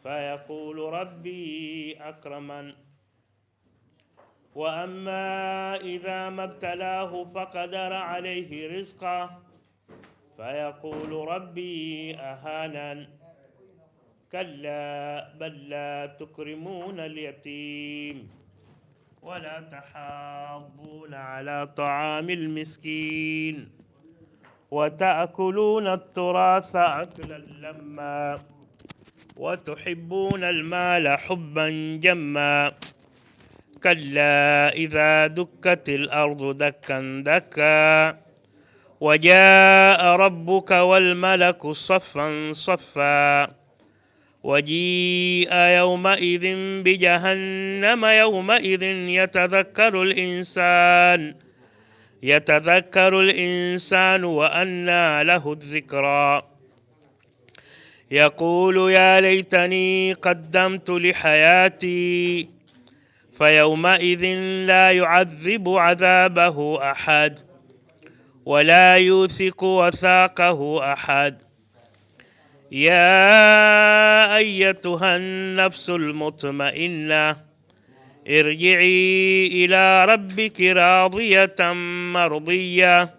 فيقول ربي أكرمن. وأما إذا ما ابتلاه فقدر عليه رزقه فيقول ربي أهانن. كلا بل لا تكرمون اليتيم ولا تحاضون على طعام المسكين وتأكلون التراث أكلا لما وتحبون المال حبا جما. كلا إذا دكت الأرض دكا دكا وجاء ربك والملك صفا صفا وجيء يومئذ بجهنم يومئذ يتذكر الإنسان وأنى له الذكرى يقول يا ليتني قدمت لحياتي فيومئذ لا يعذب عذابه أحد ولا يوثق وثاقه أحد. يا أيتها النفس المطمئنة ارجعي إلى ربك راضية مرضية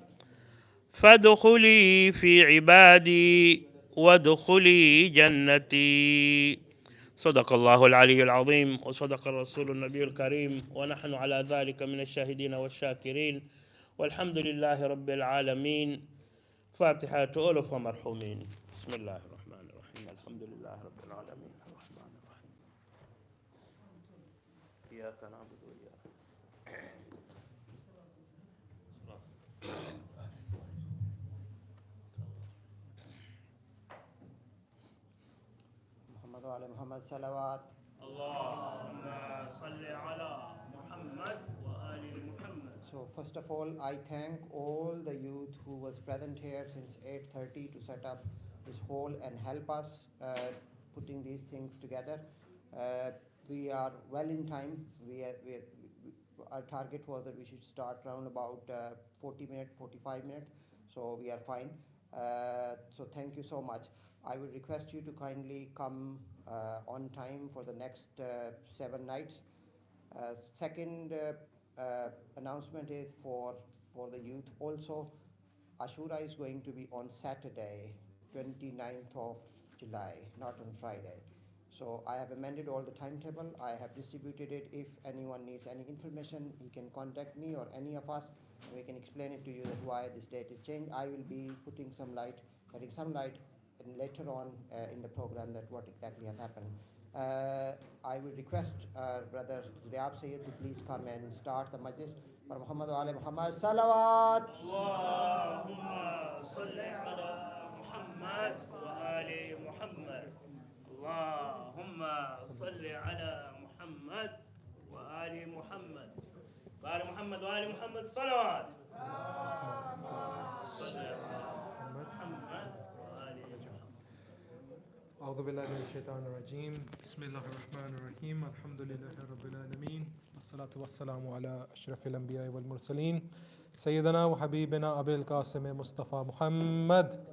فادخلي في عبادي وادخلي جنتي. صدق الله العلي العظيم وصدق الرسول النبي الكريم ونحن على ذلك من الشاهدين والشاكرين والحمد لله رب العالمين. فاتحة ألف ومرحومين. بسم الله الرحمن الرحيم. الحمد لله رب العالمين الرحمن الرحيم إياك نعبد وإياك محمد وعلى محمد صلوات. اللهم صل على محمد وآل محمد. So first of all, I thank all the youth who was present here since 8:30 to set up this hall and help us putting these things together. We are well in time. Our target was that we should start around about 40 minutes, 45 minutes. So we are fine. So thank you so much. I would request you to kindly come on time for the next 7 nights. Second announcement is for the youth also. Ashura is going to be on Saturday, 29th of July, not on Friday. So I have amended all the timetable. I have distributed it. If anyone needs any information, he can contact me or any of us, and we can explain it to you that why this date is changed. I will be putting some light, and later on in the program that what exactly has happened. I will request Brother Zuryaab Syed to please come and start the majlis. For Muhammad wa ala Muhammad salawat. Allahumma salli ala Muhammad wa ali Muhammad. Allahumma salli ala Muhammad wa ali Muhammad. Wa ali Muhammad wa ali Muhammad salawat. أعوذ بالله من الشيطان الرجيم بسم الله الرحمن الرحيم الحمد لله رب العالمين والصلاة والسلام على أشرف الأنبياء والمرسلين سيدنا وحبيبنا أبي القاسم مصطفى محمد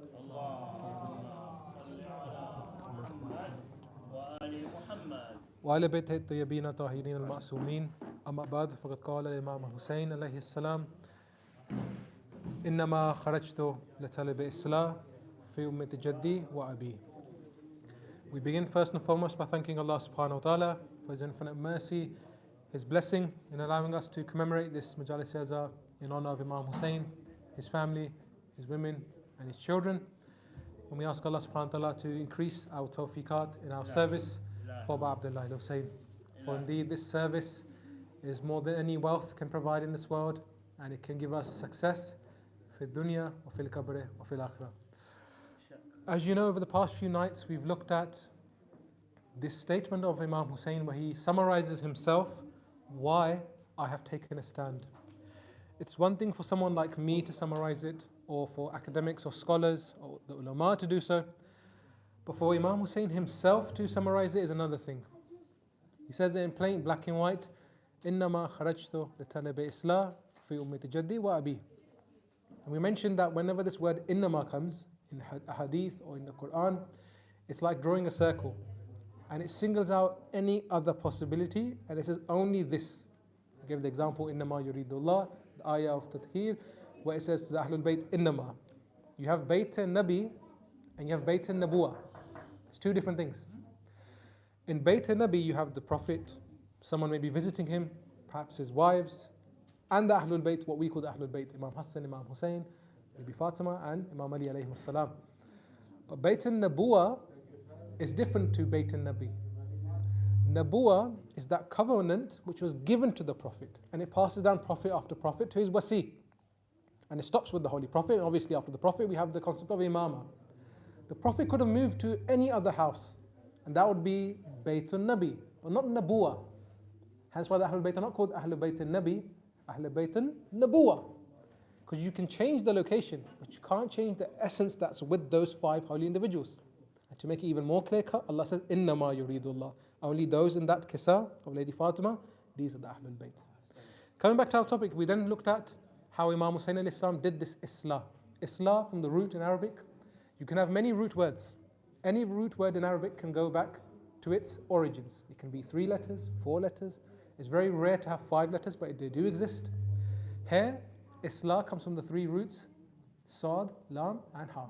وآل بيته الطيبين الطاهرين المعصومين. أما بعد فقد قال الإمام حسين عليه السلام إنما خرجت لطلب إصلاح في أمة جدي وأبي. We begin first and foremost by thanking Allah subhanahu wa ta'ala for His infinite mercy, His blessing in allowing us to commemorate this Majalis Azhar in honor of Imam Hussein, his family, his women and his children. And we ask Allah subhanahu wa ta'ala to increase our tawfiqat in our service for Abdullah al-Hussein. For indeed this service is more than any wealth can provide in this world, and it can give us success fi dunya wa fil qabr wa fil akhirah. As you know, over the past few nights, we've looked at this statement of Imam Hussein where he summarizes himself, why I have taken a stand. It's one thing for someone like me to summarize it, or for academics or scholars or the ulama to do so, but for Imam Hussein himself to summarize it is another thing. He says it in plain black and white, إِنَّمَا خَرَجْتُ لِطَلَبِ إِصْلَاحٍ فِي أُمَّةِ جَدِّي وَأَبِي. And we mentioned that whenever this word innama comes, in a hadith or in the Quran, it's like drawing a circle. and it singles out any other possibility, and it says only this. I gave the example, إِنَّمَا يُرِيدُ اللَّهُ, the ayah of Tathir, where it says to the Ahlul Bayt, إِنَّمَا. You have Bayt al-Nabi and you have Bayt al-Nabuwa. It's two different things. In Bayt al-Nabi, you have the Prophet, someone may be visiting him, perhaps his wives, and the Ahlul Bayt, what we call the Ahlul Bayt, Imam Hassan, Imam Hussein, Bibi Fatima, and Imam Ali alayhi salam. But Bayt al-Nabuwa is different to Bayt al-Nabi. Nabuwa is that covenant which was given to the Prophet, and it passes down Prophet after Prophet to his wasi. And it stops with the Holy Prophet, and obviously after the Prophet we have the concept of Imama. The Prophet could have moved to any other house, and that would be Baytun Nabi, but not Nabuwa. Hence why the Ahlul Bayt are not called Ahlul Bayt Nabi, Ahlul Bayt Nabuwa. Because you can change the location, but you can't change the essence that's with those 5 holy individuals. And to make it even more clear cut, Allah says, إِنَّمَا يُرِيدُ اللَّهُ. Only those in that Qissa of Lady Fatima, these are the Ahlul Bayt. Coming back to our topic, we then looked at how Imam Hussein alayhi salam did this Islah. Islah from the root in Arabic. You can have many root words. Any root word in Arabic can go back to its origins. It can be 3 letters, 4 letters. It's very rare to have 5 letters, but they do exist. Here, Islah comes from the 3 roots, Sad, Lam, and Ha.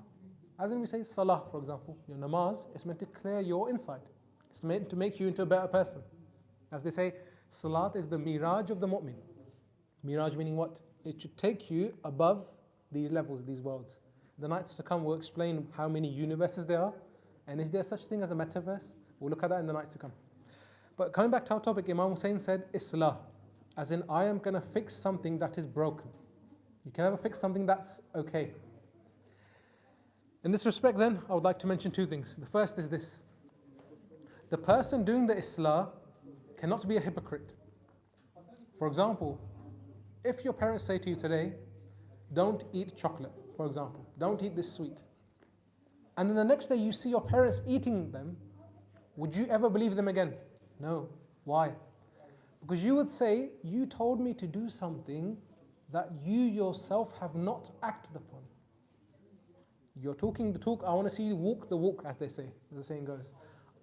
As in we say Salah, for example, your namaz is meant to clear your inside. It's meant to make you into a better person. As they say, Salat is the miraj of the mu'min. Miraj meaning what? It should take you above these levels, these worlds. The nights to come will explain how many universes there are, and is there such thing as a metaverse? We'll look at that in the nights to come. But coming back to our topic, Imam Hussein said, Islah, as in I am going to fix something that is broken. You can never fix something that's okay. In this respect then, I would like to mention 2 things. The first is this. The person doing the Islah cannot be a hypocrite. For example, if your parents say to you today, don't eat chocolate, for example, don't eat this sweet. And then the next day you see your parents eating them, would you ever believe them again? No. Why? Because you would say, you told me to do something that you yourself have not acted upon. You're talking the talk, I want to see you walk the walk, as they say, as the saying goes.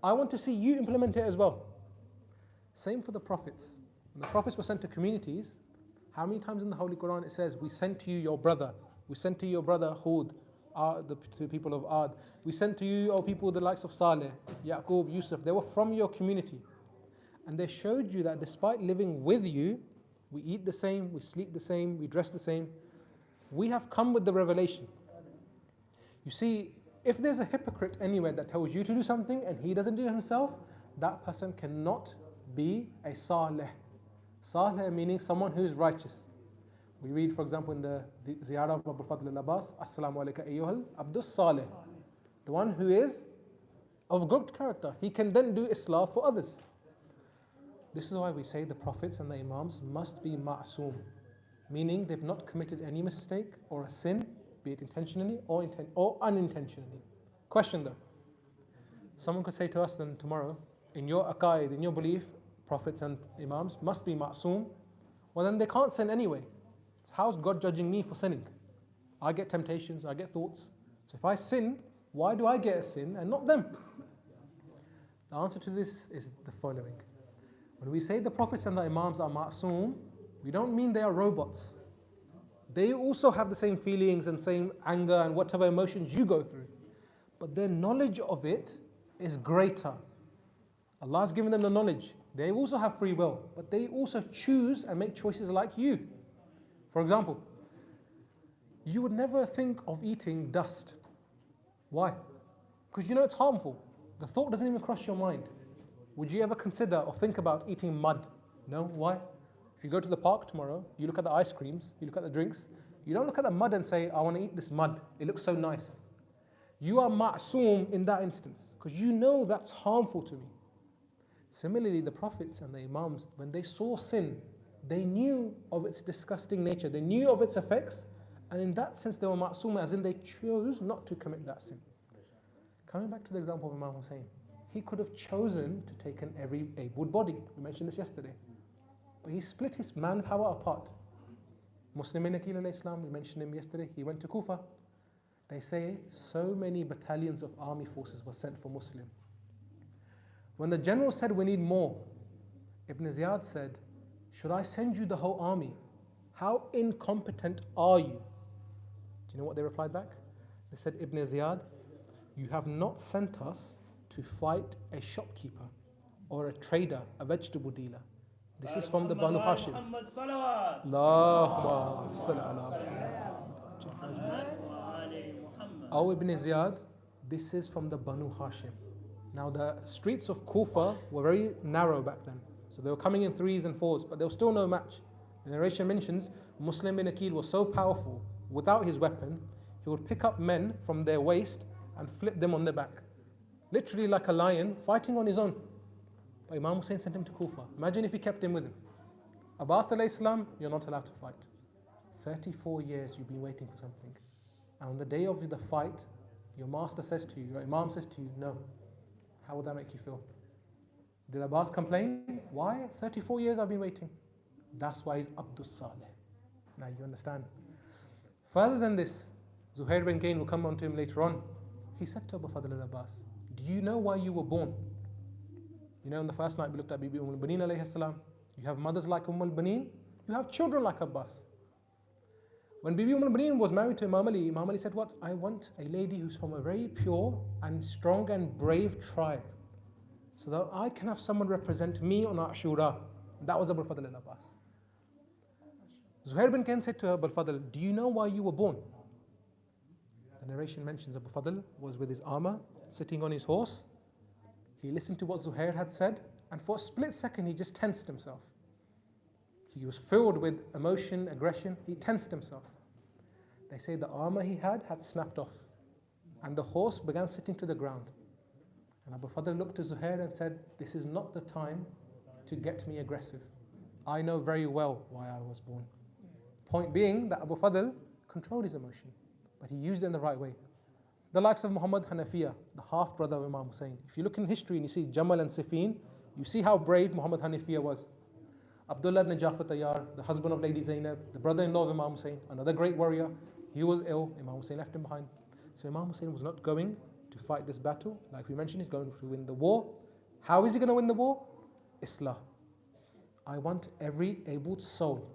I want to see you implement it as well. Same for the prophets. When the prophets were sent to communities, how many times in the Holy Quran it says, we sent to you your brother, we sent to you your brother Hud, the people of Ad, we sent to you, O people, the likes of Saleh, Yaqub, Yusuf, they were from your community. And they showed you that despite living with you, we eat the same, we sleep the same, we dress the same. We have come with the revelation. You see, if there's a hypocrite anywhere that tells you to do something and he doesn't do it himself, that person cannot be a saleh. Saleh meaning someone who is righteous. We read, for example, in the Ziyarah of Abu Fadl al-Abbas, Assalamu alayka ayyuhal abdus saleh. The one who is of good character, he can then do Islah for others. This is why we say the prophets and the imams must be ma'soom, meaning they've not committed any mistake or a sin, be it intentionally or unintentionally. Question though. Someone could say to us then tomorrow, in your aqaid, in your belief, prophets and imams must be ma'soom. Well then they can't sin anyway. So how's God judging me for sinning? I get temptations, I get thoughts. So if I sin, why do I get a sin and not them? The answer to this is the following. When we say the prophets and the imams are ma'soom, we don't mean they are robots. They also have the same feelings and same anger and whatever emotions you go through. But their knowledge of it is greater. Allah has given them the knowledge. They also have free will, but they also choose and make choices like you. For example, you would never think of eating dust. Why? Because you know it's harmful. The thought doesn't even cross your mind. Would you ever consider or think about eating mud? No? Why? If you go to the park tomorrow, you look at the ice creams, you look at the drinks, you don't look at the mud and say, I want to eat this mud. It looks so nice. You are ma'soom in that instance because you know that's harmful to me. Similarly, the prophets and the imams, when they saw sin, they knew of its disgusting nature, they knew of its effects, and in that sense they were ma'soom, as in they chose not to commit that sin. Coming back to the example of Imam Hussein, he could have chosen to take an every able body. We mentioned this yesterday. But he split his manpower apart. Muslim bin Aqil alayhi salam, we mentioned him yesterday, he went to Kufa. They say so many battalions of army forces were sent for Muslim. When the general said, we need more, Ibn Ziyad said, should I send you the whole army? How incompetent are you? Do you know what they replied back? They said, Ibn Ziyad, you have not sent us to fight a shopkeeper or a trader, a vegetable dealer. This is from the Banu Hashim. Allahumma salli ala Muhammad. Oh, Ibn Ziyad, this is from the Banu Hashim. Now the streets of Kufa were very narrow back then. So they were coming in threes and fours, but there was still no match. The narration mentions Muslim bin Aqil was so powerful, without his weapon, he would pick up men from their waist and flip them on their back. Literally like a lion fighting on his own. But Imam Hussein sent him to Kufa. Imagine if he kept him with him. Abbas alayhi salam, you're not allowed to fight. 34 years you've been waiting for something. And on the day of the fight, your master says to you, your Imam says to you, no. How would that make you feel? Did Abbas complain? Why? 34 years I've been waiting. That's why he's Abdus Saleh. Now you understand. Further than this, Zuhair bin Kain will come on to him later on. He said to Abu Fadl al-Abbas, do you know why you were born? You know, in the first night we looked at Bibi al-Baneen alayhi salam. You have mothers like al-Baneen, you have children like Abbas. When Bibi al-Baneen was married to Imam Ali said, what? I want a lady who's from a very pure and strong and brave tribe, so that I can have someone represent me on Ashura. That was Abu Fadl al-Abbas. Zuhair bin Kain said to Abu Fadl, do you know why you were born? The narration mentions Abu Fadl was with his armor, sitting on his horse. He listened to what Zuhair had said, and for a split second he just tensed himself. He was filled with emotion, aggression. He tensed himself. They say the armor he had snapped off, and the horse began sitting to the ground. And Abu Fadl looked to Zuhair and said, this is not the time to get me aggressive. I know very well why I was born. Point being that Abu Fadl controlled his emotion, but he used it in the right way. The likes of Muhammad Hanafiya, the half-brother of Imam Hussein. If you look in history and you see Jamal and Siffin, you see how brave Muhammad Hanafiya was. Abdullah ibn Jafar Tayyar, the husband of Lady Zainab, the brother-in-law of Imam Hussein, another great warrior. He was ill, Imam Hussein left him behind. So Imam Hussein was not going to fight this battle. Like we mentioned, he's going to win the war. How is he going to win the war? Islah. I want every abled soul.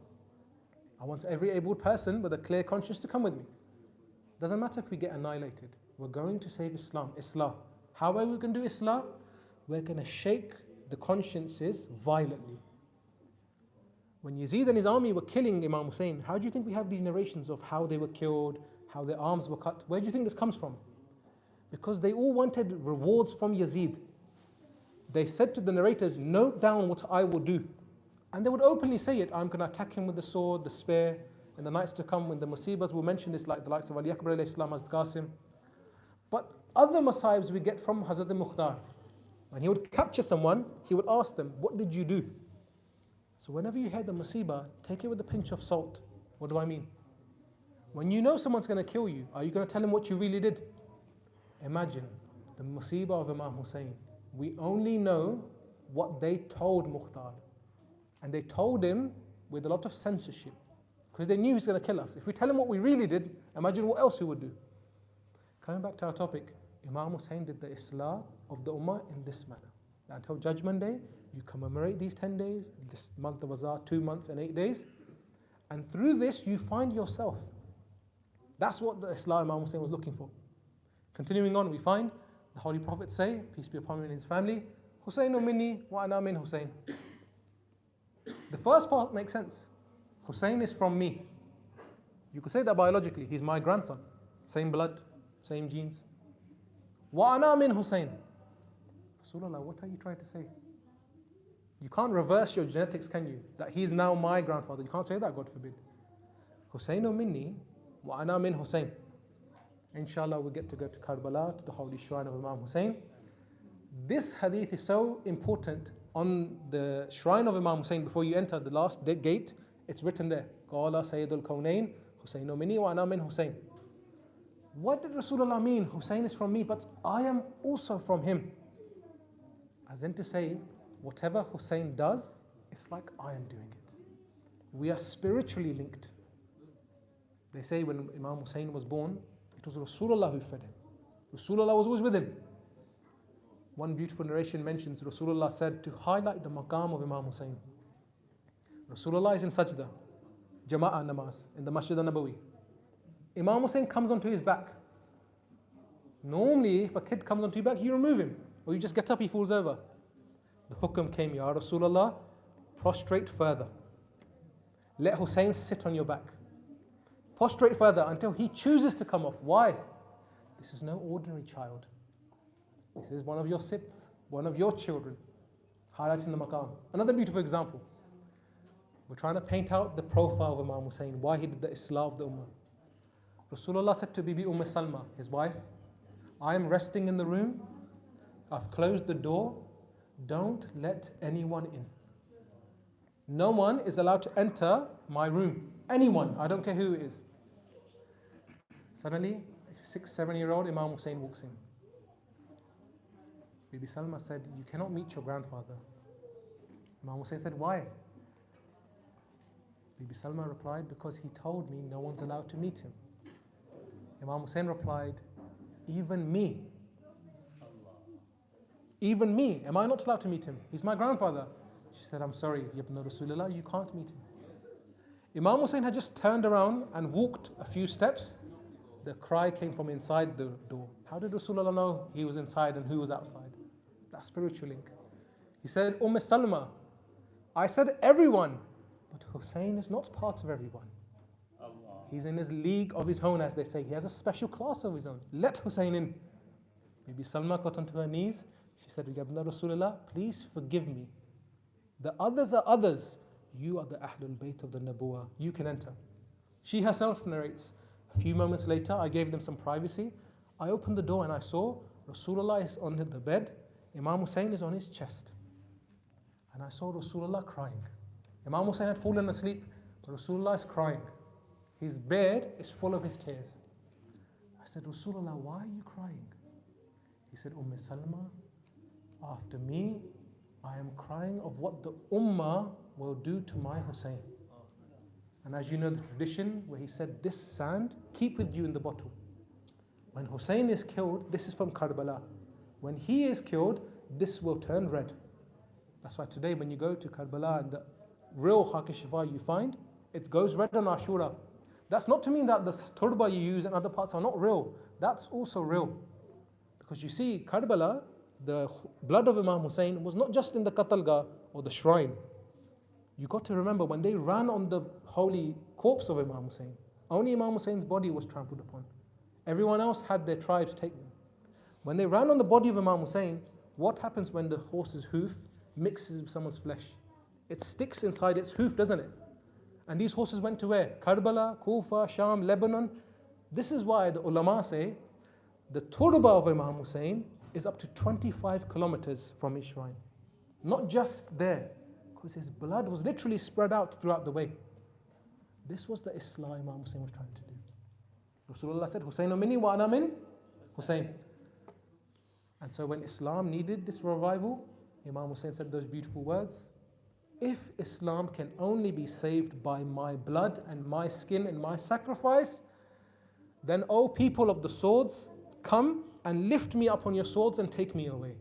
I want every abled person with a clear conscience to come with me. Doesn't matter if we get annihilated. We're going to save Islam, Islah. How are we going to do Islah? We're going to shake the consciences violently. When Yazid and his army were killing Imam Hussein, how do you think we have these narrations of how they were killed, how their arms were cut? Where do you think this comes from? Because they all wanted rewards from Yazid. They said to the narrators, note down what I will do. And they would openly say it. I'm going to attack him with the sword, the spear. In the nights to come, when the musibas will mention this, like the likes of Ali Akbar alayhi salam, Hazrat Qasim. But other masayibs we get from Hazrat Mukhtar. When he would capture someone, he would ask them, what did you do? So whenever you hear the musibah, take it with a pinch of salt. What do I mean? When you know someone's going to kill you, are you going to tell him what you really did? Imagine the musibah of Imam Hussein. We only know what they told Mukhtar. And they told him with a lot of censorship, because they knew he was going to kill us. If we tell him what we really did, imagine what else he would do. Coming back to our topic, Imam Hussein did the Islah of the Ummah in this manner. Until Judgment Day, you commemorate these 10 days, this month of Azar, 2 months and 8 days. And through this, you find yourself. That's what the Islah Imam Hussein was looking for. Continuing on, we find the Holy Prophet say, peace be upon him and his family, Husseinu minni wa ana min Hussein. The first part makes sense. Hussein is from me. You could say that biologically. He's my grandson. Same blood, same genes. Wa ana min Hussein. Rasulullah, what are you trying to say? You can't reverse your genetics, can you? That he's now my grandfather. You can't say that, God forbid. Husseinu minni wa ana min Hussein. Inshallah, we'll get to go to Karbala, to the holy shrine of Imam Hussein. This hadith is so important. On the shrine of Imam Hussein, before you enter the last gate, it's written there, Qala Sayyidul Kawnain, Husseinu minni wa ana min Hussein. What did Rasulullah mean? Hussein is from me, but I am also from him. As in to say, whatever Hussein does, it's like I am doing it. We are spiritually linked. They say when Imam Hussein was born, it was Rasulullah who fed him. Rasulullah was always with him. One beautiful narration mentions Rasulullah said to highlight the maqam of Imam Hussein. Rasulullah is in sajda, jama'ah namaz, in the Masjid al-Nabawi. Imam Hussein comes onto his back. Normally, if a kid comes onto your back, you remove him, or you just get up, he falls over. The hukam came, Ya Rasulullah, prostrate further. Let Hussein sit on your back. Prostrate further until he chooses to come off. Why? This is no ordinary child. This is one of your sibs, one of your children, highlighting the maqam. Another beautiful example. We're trying to paint out the profile of Imam Hussein, why he did the Islah of the Ummah. Rasulullah said to Bibi Salma, his wife, I am resting in the room, I've closed the door, don't let anyone in. No one is allowed to enter my room. Anyone, I don't care who it is. Suddenly, a 6-7-year-old Imam Hussein walks in. Bibi Salma said, you cannot meet your grandfather. Imam Hussein said, why? Bibi Salma replied, because he told me no one's allowed to meet him. Imam Hussein replied, even me. Even me, am I not allowed to meet him? He's my grandfather. She said, I'm sorry, Ibn Rasulullah, you can't meet him. Imam Hussein had just turned around and walked a few steps. The cry came from inside the door. How did Rasulullah know he was inside and who was outside? That spiritual link. He said, Salma, I said everyone, but Hussein is not part of everyone. He's in his league of his own, as they say. He has a special class of his own. Let Hussein in. Maybe Salma got onto her knees. She said, Ya Rasulullah, please forgive me. The others are others. You are the Ahlul Bayt of the Nabuwah. You can enter. She herself narrates, a few moments later, I gave them some privacy. I opened the door and I saw Rasulullah is on the bed. Imam Hussein is on his chest. And I saw Rasulullah crying. Imam Hussein had fallen asleep, but Rasulullah is crying. His bed is full of his tears. I said, Rasulullah, why are you crying? He said, Salma, after me, I am crying of what the Ummah will do to my Hussein. And as you know the tradition where he said, this sand, keep with you in the bottle. When Hussein is killed, this is from Karbala. When he is killed, this will turn red. That's why today when you go to Karbala and the real Haqq Shifa you find, it goes red on Ashura. That's not to mean that the turba you use in other parts are not real. That's also real. Because you see, Karbala, the blood of Imam Hussein was not just in the Qatalgah or the shrine. You got to remember when they ran on the holy corpse of Imam Hussein, only Imam Hussein's body was trampled upon. Everyone else had their tribes take them. When they ran on the body of Imam Hussein, what happens when the horse's hoof mixes with someone's flesh? It sticks inside its hoof, doesn't it? And these horses went to where? Karbala, Kufa, Sham, Lebanon. This is why the ulama say the turba of Imam Hussein is up to 25 kilometers from his shrine. Not just there, because his blood was literally spread out throughout the way. This was the Islah Imam Hussein was trying to do. Rasulullah said, Hussein minni wa ana min Hussein. And so when Islam needed this revival, Imam Hussein said those beautiful words, if Islam can only be saved by my blood and my skin and my sacrifice, then O people of the swords, come and lift me up on your swords and take me away.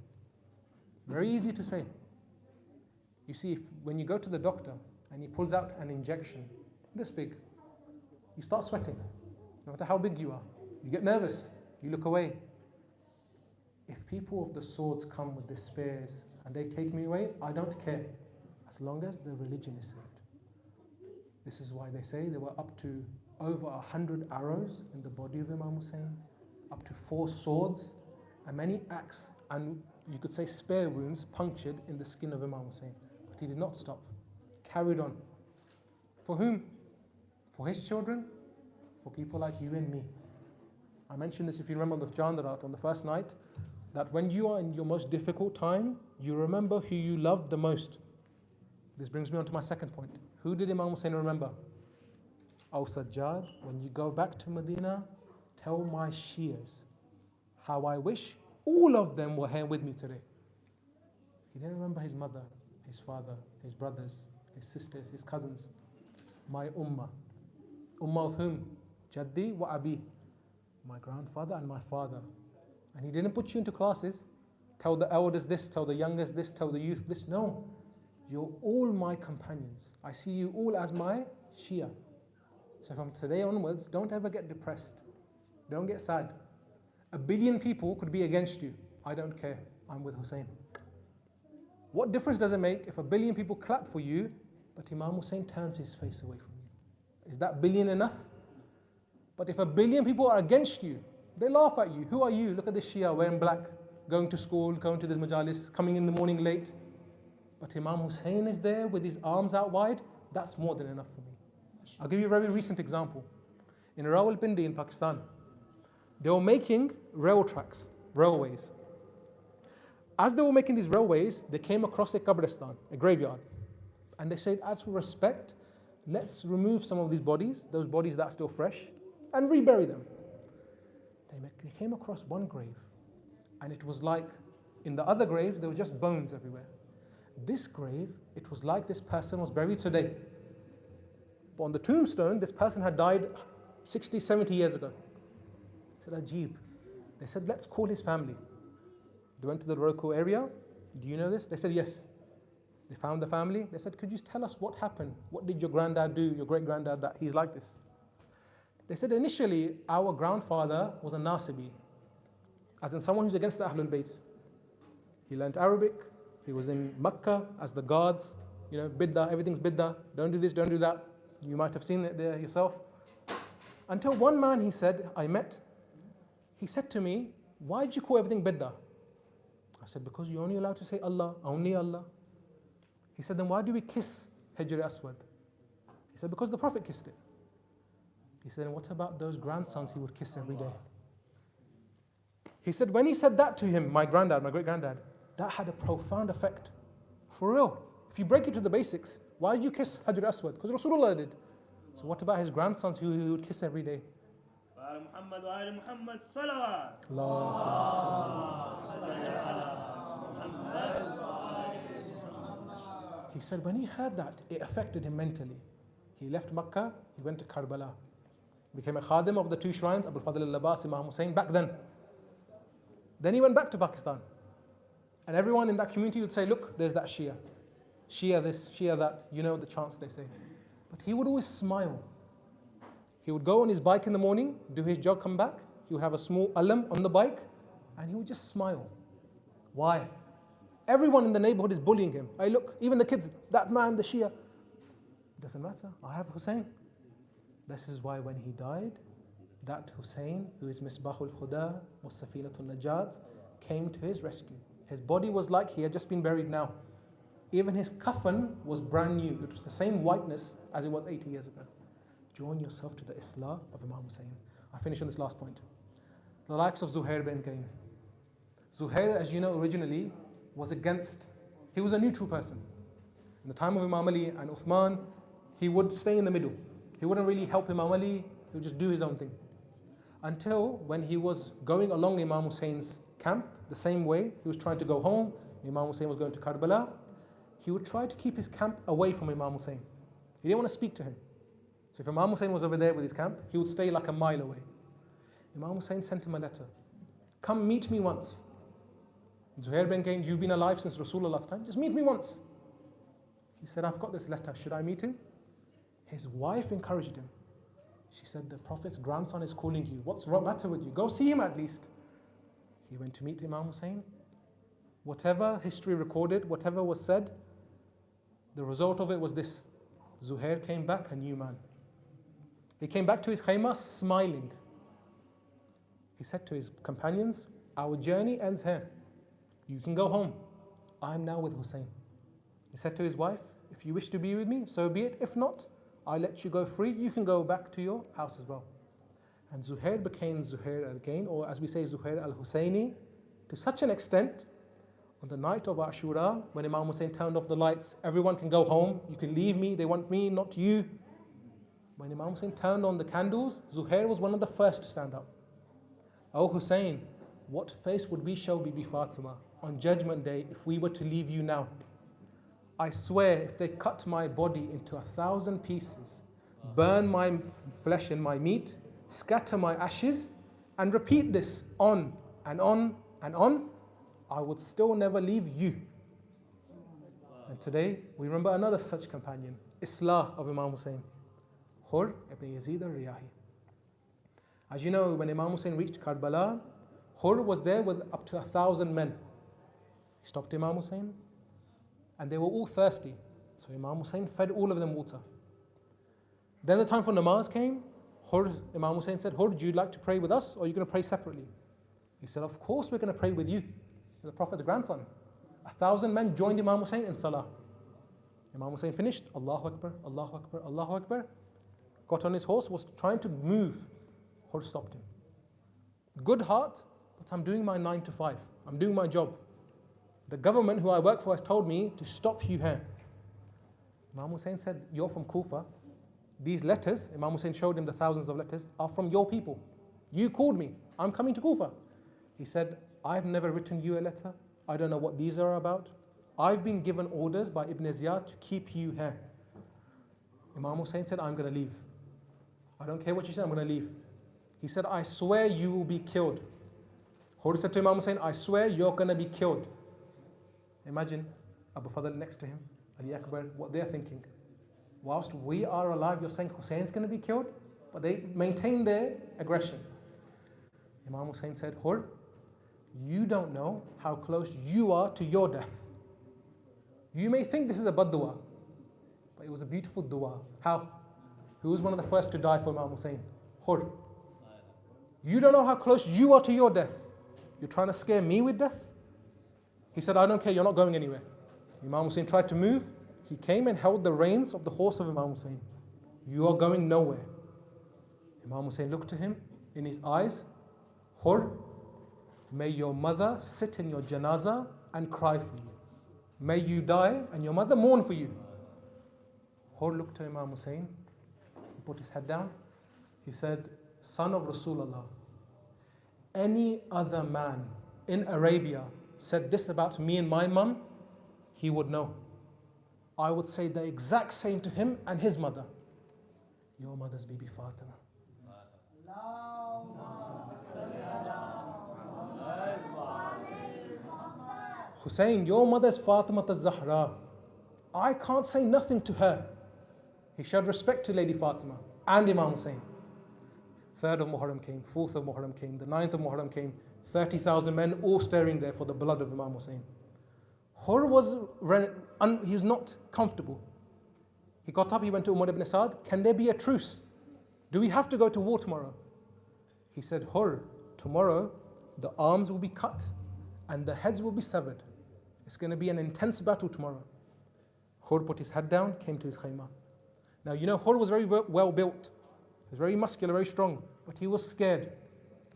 Very easy to say. You see, when you go to the doctor and he pulls out an injection this big, you start sweating, no matter how big you are. You get nervous, you look away. If people of the swords come with their spears and they take me away, I don't care, as long as the religion is saved. This is why they say there were up to over 100 arrows in the body of Imam Hussein, up to 4 swords, and many axes, and you could say spear wounds punctured in the skin of Imam Hussein. But he did not stop, carried on. For whom? For his children, for people like you and me. I mentioned this, if you remember, the Jandarat on the first night, that when you are in your most difficult time, you remember who you loved the most. This brings me on to my second point. Who did Imam Hussein remember? O Sajjad, when you go back to Medina, tell my Shias how I wish all of them were here with me today. He didn't remember his mother, his father, his brothers, his sisters, his cousins. My ummah. Ummah of whom? Jaddi wa abi. My grandfather and my father. And he didn't put you into classes. tell the elders this, tell the youngest this, tell the youth this. No, you're all my companions. I see you all as my Shia. So from today onwards, don't ever get depressed. Don't get sad. 1 billion people could be against you. I don't care. I'm with Hussein. What difference does it make if 1 billion people clap for you, but Imam Hussein turns his face away from you? Is that billion enough? But if 1 billion people are against you, they laugh at you. Who are you? Look at this Shia wearing black, going to school, going to this majalis, coming in the morning late. But Imam Hussein is there with his arms out wide. That's more than enough for me. I'll give you a very recent example. In Rawalpindi in Pakistan, they were making railways. As they were making these railways, they came across a qabristan, a graveyard. And they said, as for respect, let's remove some of these bodies, those bodies that are still fresh, and rebury them. They came across one grave, and it was like, in the other graves, there were just bones everywhere. This grave, it was like this person was buried today. But on the tombstone, this person had died 60, 70 years ago. They said, Ajib. They said, let's call his family. They went to the local area. Do you know this? They said, yes. They found the family. They said, could you tell us what happened? What did your granddad do, your great-granddad, that he's like this? They said, initially, our grandfather was a Nasibi, as in someone who's against the Ahlul Bayt. He learned Arabic. He was in Makkah as the guards. Biddah, everything's biddah. Don't do this, don't do that. You might have seen it there yourself. Until one man, he said, I met. He said to me, why did you call everything biddah? I said, because you're only allowed to say Allah, only Allah. He said, then why do we kiss Hijr Aswad? He said, because the Prophet kissed it. He said, and what about those grandsons he would kiss every day? He said, when he said that to him, my granddad, my great-granddad, that had a profound effect. For real. If you break it to the basics, why did you kiss Hajr Aswad? Because Rasulullah did. So what about his grandsons who he would kiss every day? He said when he heard that, it affected him mentally. He left Makkah, he went to Karbala. Became a khadim of the two shrines, Abul Fadl al-Abbas, Imam Hussein, back then. Then he went back to Pakistan. And everyone in that community would say, look, there's that Shia. Shia this, Shia that, you know the chants they say. But he would always smile. He would go on his bike in the morning, do his jog, come back. He would have a small alam on the bike, and he would just smile. Why? Everyone in the neighborhood is bullying him. Hey, look, even the kids, that man, the Shia. It doesn't matter, I have Hussein. This is why when he died, that Hussein, who is Misbahul Huda, was Safinatul Najat, came to his rescue. His body was like he had just been buried now. Even his coffin was brand new. It was the same whiteness as it was 80 years ago. Join yourself to the Islah of Imam Hussein. I finish on this last point. The likes of Zuhair bin Qayn. Zuhair, as you know, originally was against, he was a neutral person. In the time of Imam Ali and Uthman, he would stay in the middle. He wouldn't really help Imam Ali, he would just do his own thing. Until when he was going along Imam Hussein's camp, the same way, he was trying to go home, Imam Hussein was going to Karbala, he would try to keep his camp away from Imam Hussein. He didn't want to speak to him. So if Imam Hussein was over there with his camp, he would stay like a mile away. Imam Hussein sent him a letter. Come meet me once. Zuhair bin Qayn, you've been alive since Rasulullah's time, just meet me once. He said, I've got this letter, should I meet him? His wife encouraged him. She said, the Prophet's grandson is calling you. What's the matter with you? Go see him at least. He went to meet Imam Hussein. Whatever history recorded, whatever was said, the result of it was this. Zuhair came back a new man. He came back to his khaymah smiling. He said to his companions, our journey ends here. You can go home. I am now with Hussein. He said to his wife, if you wish to be with me, so be it. If not, I let you go free. You can go back to your house as well. And Zuhair became Zuhair again, or as we say, Zuhair al-Husseini, to such an extent, on the night of Ashura, when Imam Hussein turned off the lights, everyone can go home, you can leave me, they want me, not you. When Imam Hussein turned on the candles, Zuhair was one of the first to stand up. Oh Hussein, what face would we show Bibi Fatima on Judgment Day if we were to leave you now? I swear, if they cut my body into 1,000 pieces, burn my flesh and my meat, scatter my ashes, and repeat this on and on and on, I would still never leave you. And today, we remember another such companion, Islah of Imam Hussein, Hur ibn Yazid al-Riyahi. As you know, when Imam Hussein reached Karbala, Hur was there with up to 1,000 men. He stopped Imam Hussein, and they were all thirsty. So Imam Hussein fed all of them water. Then the time for namaz came. Imam Hussein said, Hur, do you like to pray with us, or are you going to pray separately? He said, of course we're going to pray with you. The Prophet's grandson. 1,000 men joined Imam Hussein in Salah. Imam Hussein finished, Allahu Akbar, Allahu Akbar, Allahu Akbar. Got on his horse, was trying to move. Hur stopped him. Good heart, but I'm doing my 9 to 5. I'm doing my job. The government who I work for has told me to stop you here. Imam Hussein said, you're from Kufa. These letters, Imam Hussein showed him the thousands of letters, are from your people. You called me. I'm coming to Kufa. He said, I've never written you a letter. I don't know what these are about. I've been given orders by Ibn Ziyad to keep you here. Imam Hussein said, I'm going to leave. I don't care what you say, I'm going to leave. He said, I swear you will be killed. Hur said to Imam Hussein, I swear you're going to be killed. Imagine Abu Fadl next to him, Ali Akbar, what they're thinking. Whilst we are alive, you're saying Hussein's going to be killed? But they maintain their aggression. Imam Hussein said, Hur, you don't know how close you are to your death. You may think this is a bad dua, but it was a beautiful dua. How? Who was one of the first to die for Imam Hussein? Hur. You don't know how close you are to your death. You're trying to scare me with death? He said, I don't care, you're not going anywhere. Imam Hussein tried to move. He came and held the reins of the horse of Imam Hussein. You are going nowhere. Imam Hussein looked to him in his eyes. Hur, may your mother sit in your janazah and cry for you. May you die and your mother mourn for you. Hur looked to Imam Hussein, put his head down. He said, son of Rasulullah, any other man in Arabia said this about me and my mum, he would know. I would say the exact same to him and his mother. Your mother's Bibi Fatima. Hussein, your mother's Fatima al-Zahra. I can't say nothing to her. He showed respect to Lady Fatima and Imam Hussein. 3rd of Muharram came, 4th of Muharram came, the 9th of Muharram came, 30,000 men all staring there for the blood of Imam Hussein. Hur was not comfortable. He got up, he went to Umar ibn Saad, can there be a truce? Do we have to go to war tomorrow? He said, Hur, tomorrow the arms will be cut and the heads will be severed. It's going to be an intense battle tomorrow. Hur put his head down, came to his khayma. Now you know Hur was very well built. He was very muscular, very strong, but he was scared.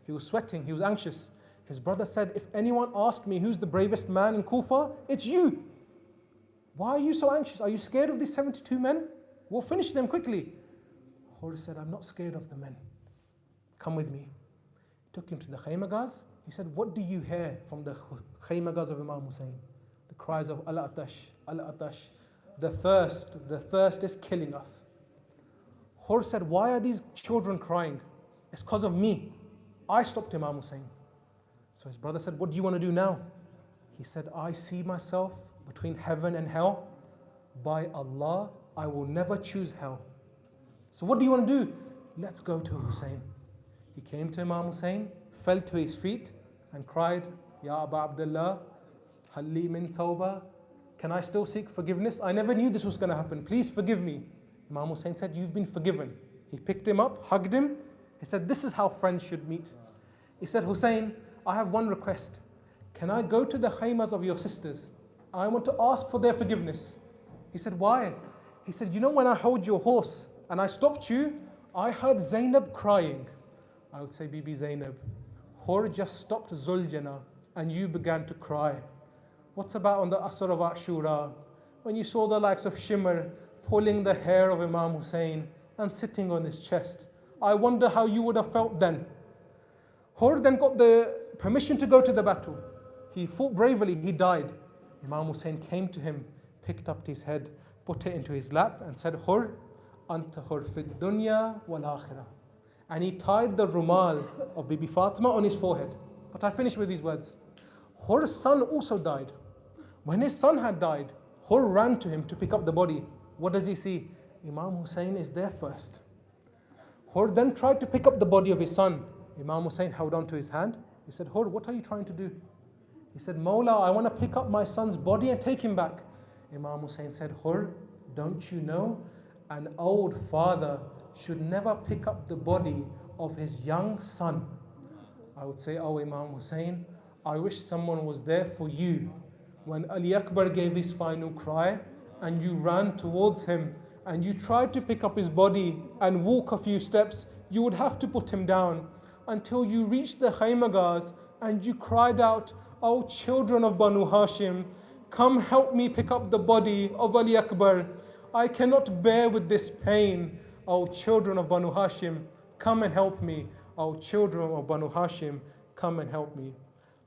He was sweating, he was anxious. His brother said, if anyone asked me who's the bravest man in Kufa, it's you. Why are you so anxious? Are you scared of these 72 men? We'll finish them quickly. Hur said, I'm not scared of the men. Come with me. He took him to the khaymagaz. He said, what do you hear from the khaymagaz of Imam Hussein? The cries of Al-Atash, Al-Atash. The thirst is killing us. Hur said, why are these children crying? It's because of me. I stopped Imam Hussein. So his brother said, what do you want to do now? He said, I see myself between heaven and hell. By Allah, I will never choose hell. So what do you want to do? Let's go to Hussein. He came to Imam Hussein, fell to his feet and cried, Ya Aba Abdullah, Halli min tawbah. Can I still seek forgiveness? I never knew this was going to happen. Please forgive me. Imam Hussein said, you've been forgiven. He picked him up, hugged him. He said, this is how friends should meet. He said, Hussein, I have one request. Can I go to the khaymas of your sisters? I want to ask for their forgiveness. He said, why? He said, you know when I held your horse and I stopped you, I heard Zainab crying. I would say, Bibi Zainab, Hur just stopped Zuljana and you began to cry. What's about on the Asr of Ashura, when you saw the likes of Shimr pulling the hair of Imam Hussein and sitting on his chest? I wonder how you would have felt then. Hur then got the permission to go to the battle. He fought bravely, he died. Imam Hussein came to him, picked up his head, put it into his lap and said, Hur, anta hur fid dunya wal akhirah. And he tied the rumal of Bibi Fatima on his forehead. But I finish with these words. Hur's son also died. When his son had died, Hur ran to him to pick up the body. What does he see? Imam Hussein is there first. Hur then tried to pick up the body of his son. Imam Hussein held on to his hand. He said, Hur, what are you trying to do? He said, Mawla, I want to pick up my son's body and take him back. Imam Hussein said, Hur, don't you know an old father should never pick up the body of his young son? I would say, oh Imam Hussein, I wish someone was there for you when Ali Akbar gave his final cry and you ran towards him and you tried to pick up his body and walk a few steps. You would have to put him down until you reached the Khaymagars and you cried out, "Oh children of Banu Hashim, come help me pick up the body of Ali Akbar. I cannot bear with this pain. Oh children of Banu Hashim, come and help me. Oh children of Banu Hashim, come and help me."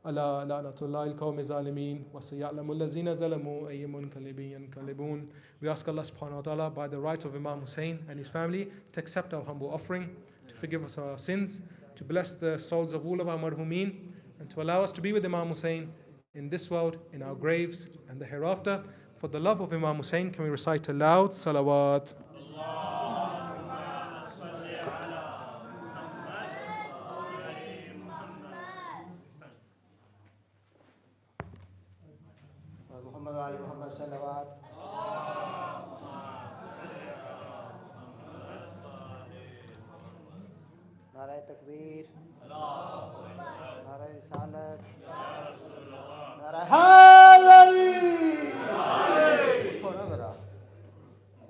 Allah la'natullahi al-qawmi zalimin wa sayalamu allazina zalamu ayyamun kalibiyan kalibun. We ask Allah subhanahu wa ta'ala by the right of Imam Hussein and his family to accept our humble offering, to forgive us our sins, to bless the souls of all of our marhumeen, and to allow us to be with Imam Hussein in this world, in our graves and the hereafter. For the love of Imam Hussein, can we recite aloud salawat? Muhammad salawat. Nare takbir, nare risalat, nare hayali.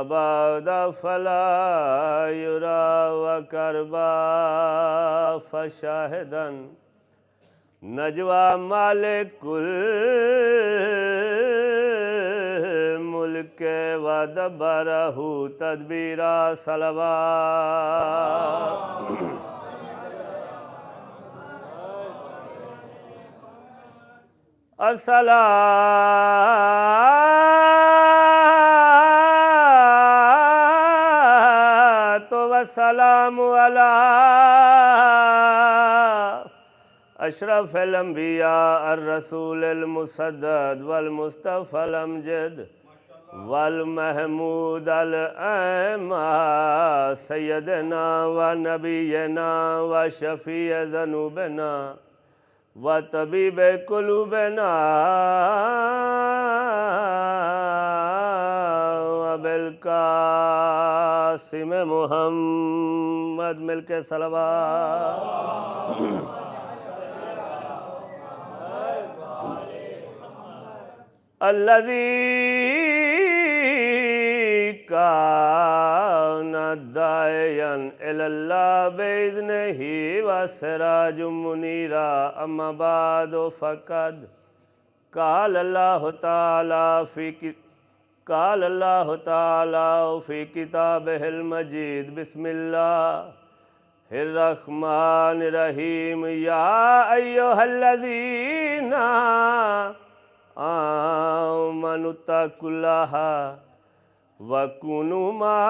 وبعد فلا يرى وكربا فشاهدا نجوى مالك الملك ودبره تدبيرا صلوات الصلاة والسلام على أشرف الأنبياء الرسول المسدد والمصطفى الأمجد والمحمود الأعمى سيدنا ونبينا وشفيع ذنوبنا وطبيب قلوبنا وبالقاسم محمد مل کے صلوات الذي كان داعيا إلى الله بإذنه وسراج منيرا أما بعد فقد قال الله تعالى في كتابه المجيد بسم الله الرحمن الرحيم يا أيها الذين آمنوا اتقوا الله وكونوا مع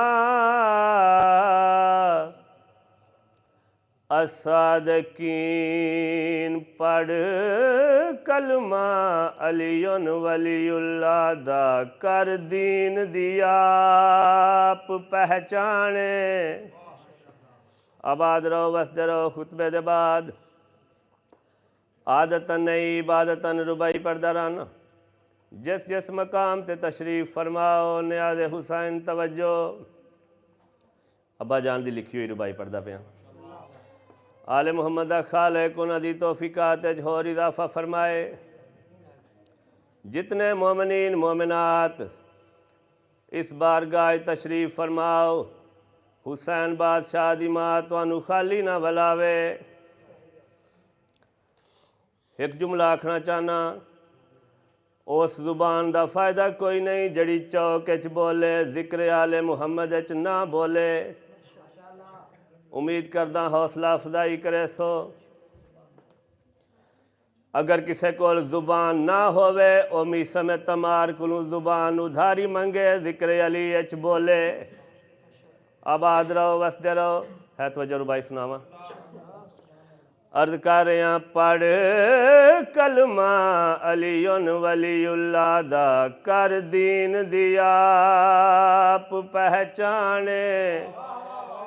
الصادقین پڑھ کلمہ علی ولی اللہ دا کر دین دیا آپ پہچانے آباد رہو وسد رہو خطبے دے بعد عادتاً نئی عبادتاً ربائی پڑھدا رہنا جس جس مقام تے تشریف فرماؤ نیاز حسین توجہ ابا جان دی لکھی ہوئی ربائی پڑھدا پیا آل محمد دا خالق انہاں دی توفیقات اور اضافہ فرمائے جتنے مومنین مومنات اس بارگاہ تشریف فرماؤ حسین بادشاہ دی ماں تانوں خالی نہ بلاوے ایک جملہ آکھنا چاہنا اس زبان دا فائدہ کوئی نہیں جڑی چوک اچ بولے ذکر آل محمد اچ نہ بولے امید کردہ حوصلہ افزائی کرے سو اگر کسے کو زبان نہ ہوئے او میسم تمار کلوں زبان ادھاری منگے ذکر علی اچ بولے آباد رہو وسد رہو ہے توجہ ربائی سناواں عرض کر رہے ہیں پڑھ کلمہ علی ولی اللہ دا کر دین دیا آپ پہچانے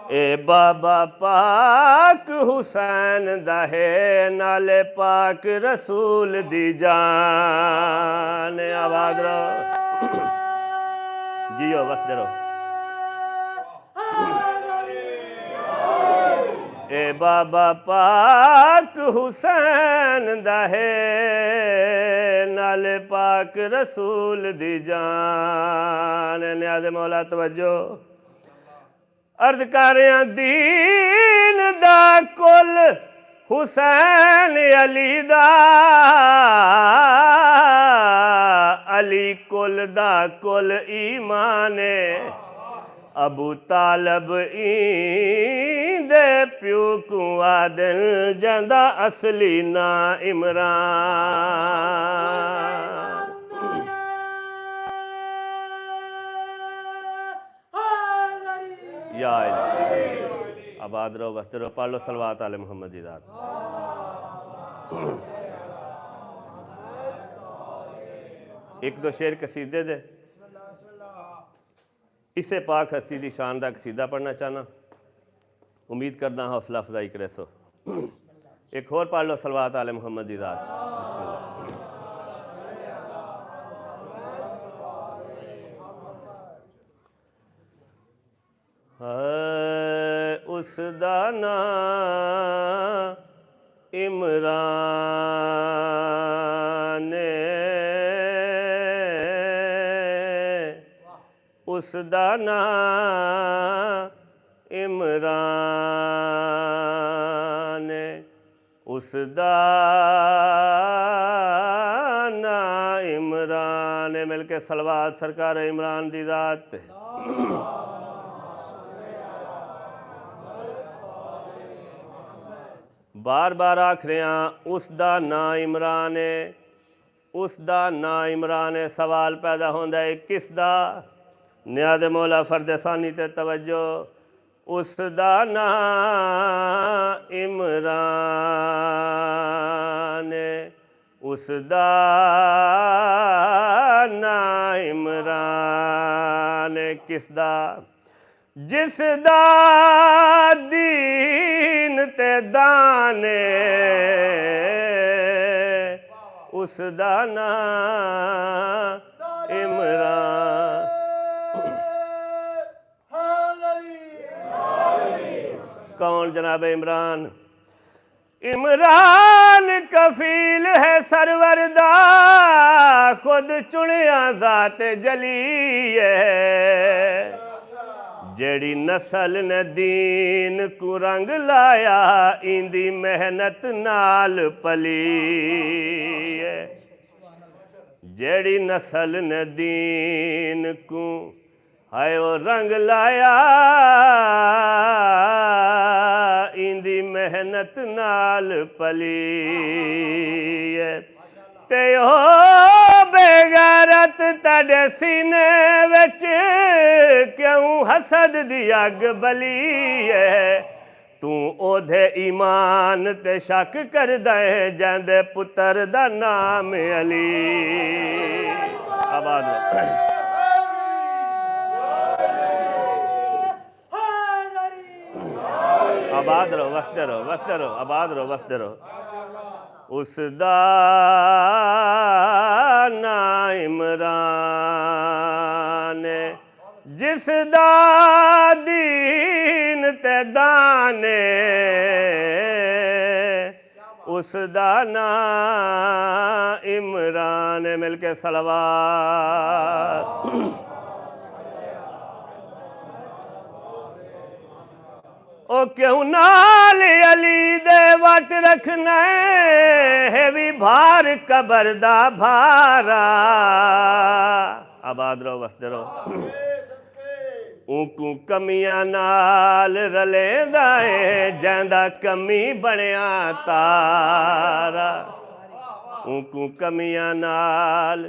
اے بابا پاک حسین دا ہے نالے پاک رسول دی جان آواز رہو جیو وسد رہو اے بابا پاک حسین دا ہے نالے پاک رسول دی جان نیاز مولا توجہ عرض کر رہے ہیں دین دا کل حسین علی دا علی کل دا کل ایمان ابو طالب این دے پیو کو عادل جندہ اصلی نا عمران یا الہی آباد رہو بستے رہو پڑھ لو صلوات علی محمد دی ذات ایک دو شعر قصیدے دے اسے پاک ہستی دی شان دا قصیدہ پڑھنا چاہنا امید کردہ حوصلہ افزائی کرے سو ایک اور پڑھ لو صلوات علی محمد دی ذات اس دا نام عمران اس دا نام عمران اس دا نام عمران مل کے صلوات سرکار عمران دی ذات تے بار بار آکھ رہے ہیں اس دا نام عمران ہے اس دا نام عمران ہے سوال پیدا ہوندہ ہے کس دا نیاز مولا فرد ثانی تے توجہ اس دا نام عمران ہے اس دا نام عمران ہے کس دا جس دا دین تے دانے اس دا نام عمران کون جناب عمران عمران کفیل ہے سرور دا خود چنیا ذات جلی ہے جیڑی نسل نے دین کو رنگ لایا ایندی محنت نال پلی ہے جیڑی نسل نے دین کو ہائے وہ رنگ لایا ایندی محنت نال پلی ہے تے او بے غیرت تڑے سینے وچ کیوں حسد دی اگ بلی ہے تو او دے ایمان تے شک کر دے جاندے پتر دا نام علی آباد آباد رہو وستے رہو وستے رہو آباد رہو وستے رہو اس دا نام عمران جس دا دین تے دانے اس دا نام عمران مل کے صلوات او کیوں نال علی دے وٹ رکھنا ہے بھی بھار قبر دا بھارا آباد رہو وستے رہو اونکو کمیاں نال رلیں دائے جیندہ کمی بڑیاں تارا اونکو کمیاں نال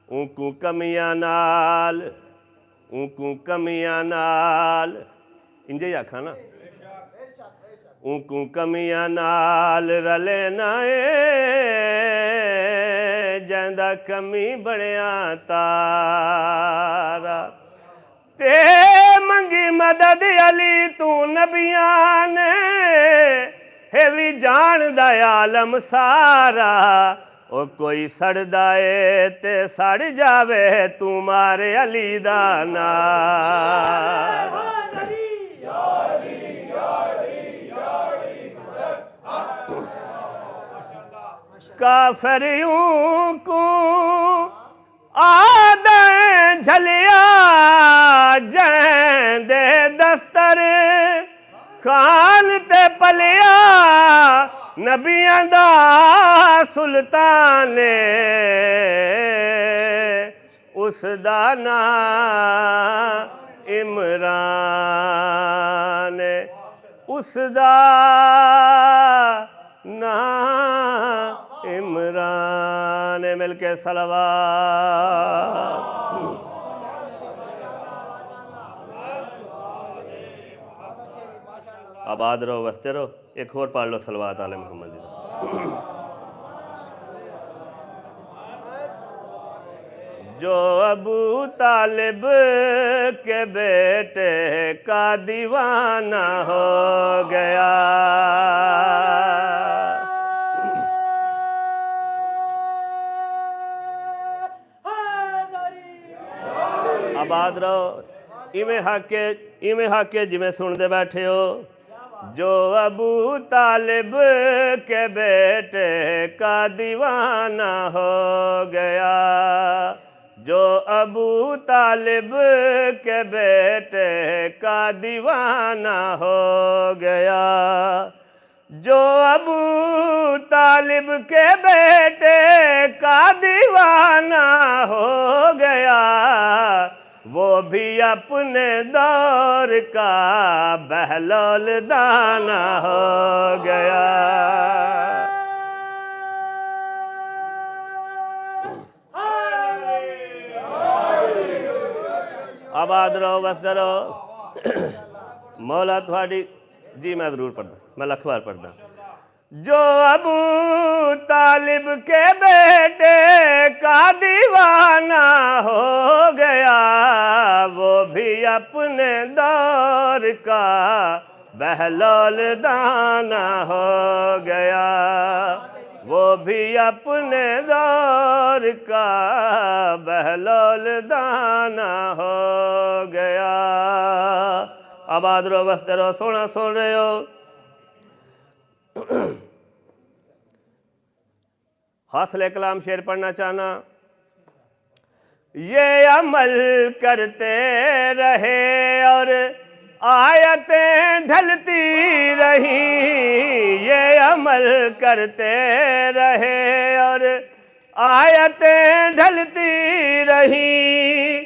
اونکو کمیاں نال اونکو کمیاں نال انجے یا کھانا اونکو کمیاں نال رلے نائے جیندہ کمی بڑیاں تارا تے منگی مدد علی تو نبیان ہے بھی جان دا عالم سارا او کوئی سڑ دائے تے سڑ جاوے تمہارے علی دا نار کافریوں کو آدیں جھلیا جیندے دستر خان تے پلیا نبیاں دا سلطان اس دا نام عمران اس دا نام عمران مل کے صلوات آباد رہو وستے رہو ایک اور پڑھ لو صلوات آل محمد جی جو ابو طالب کے بیٹے کا دیوانہ ہو گیا آباد رہو ایویں حق جی میں سن دے بیٹھے ہو جو ابو طالب کے بیٹے کا دیوانہ ہو گیا جو ابو طالب کے بیٹے کا دیوانہ ہو گیا، جو ابو طالب کے بیٹے کا دیوانہ ہو گیا، وہ بھی اپنے دور کا بہلول دانا ہو گیا۔ آباد رہو وسد رہو۔ مولا تھوڑی جی میں ضرور پڑھتا، میں لکھ بار پڑھتا۔ جو ابو طالب کے بیٹے کا دیوانہ ہو گیا، وہ بھی اپنے دور کا بہلول دانا ہو گیا، وہ بھی اپنے دور کا بہلول دانا ہو گیا۔ آباد رہو وسد رہو، سونا سن رہے ہو۔ حاصل کلام شعر پڑھنا چاہنا۔ یہ عمل کرتے رہے اور آیتیں ڈھلتی رہیں، یہ عمل کرتے رہے اور آیتیں ڈھلتی رہیں،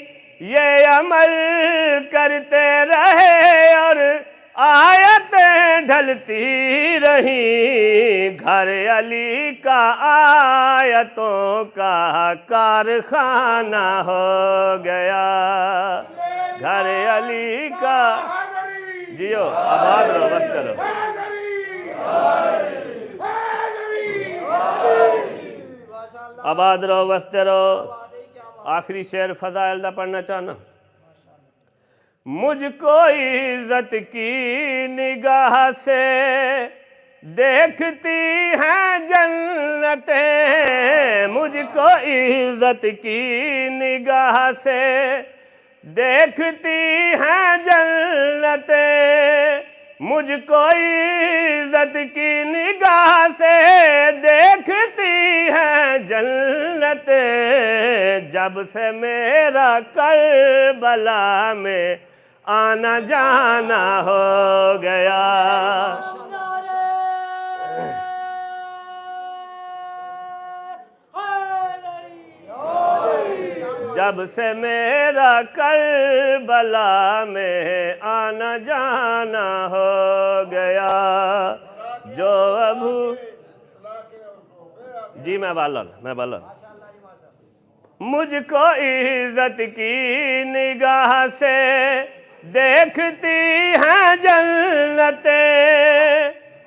یہ عمل کرتے رہے اور آیتیں ڈھلتی رہیں، گھر علی کا آیتوں کا کارخانہ ہو گیا، گھر علی کا جیو آباد رہو وسط رہو۔ آباد رہو وسط رہو۔ آخری شعر فضائل دا پڑھنا چاہنا۔ مجھ کو عزت کی نگاہ سے دیکھتی ہیں جنتیں، مجھ کو عزت کی نگاہ سے دیکھتی ہیں جنتیں، مجھ کو عزت کی نگاہ سے دیکھتی ہیں جنتیں، جب سے میرا کربلا میں آنا جانا ہو گیا، جب سے میرا کربلا میں آنا جانا ہو گیا، جو ابو جی میں بالا مجھ کو عزت کی نگاہ سے دیکھتی ہیں جنتیں،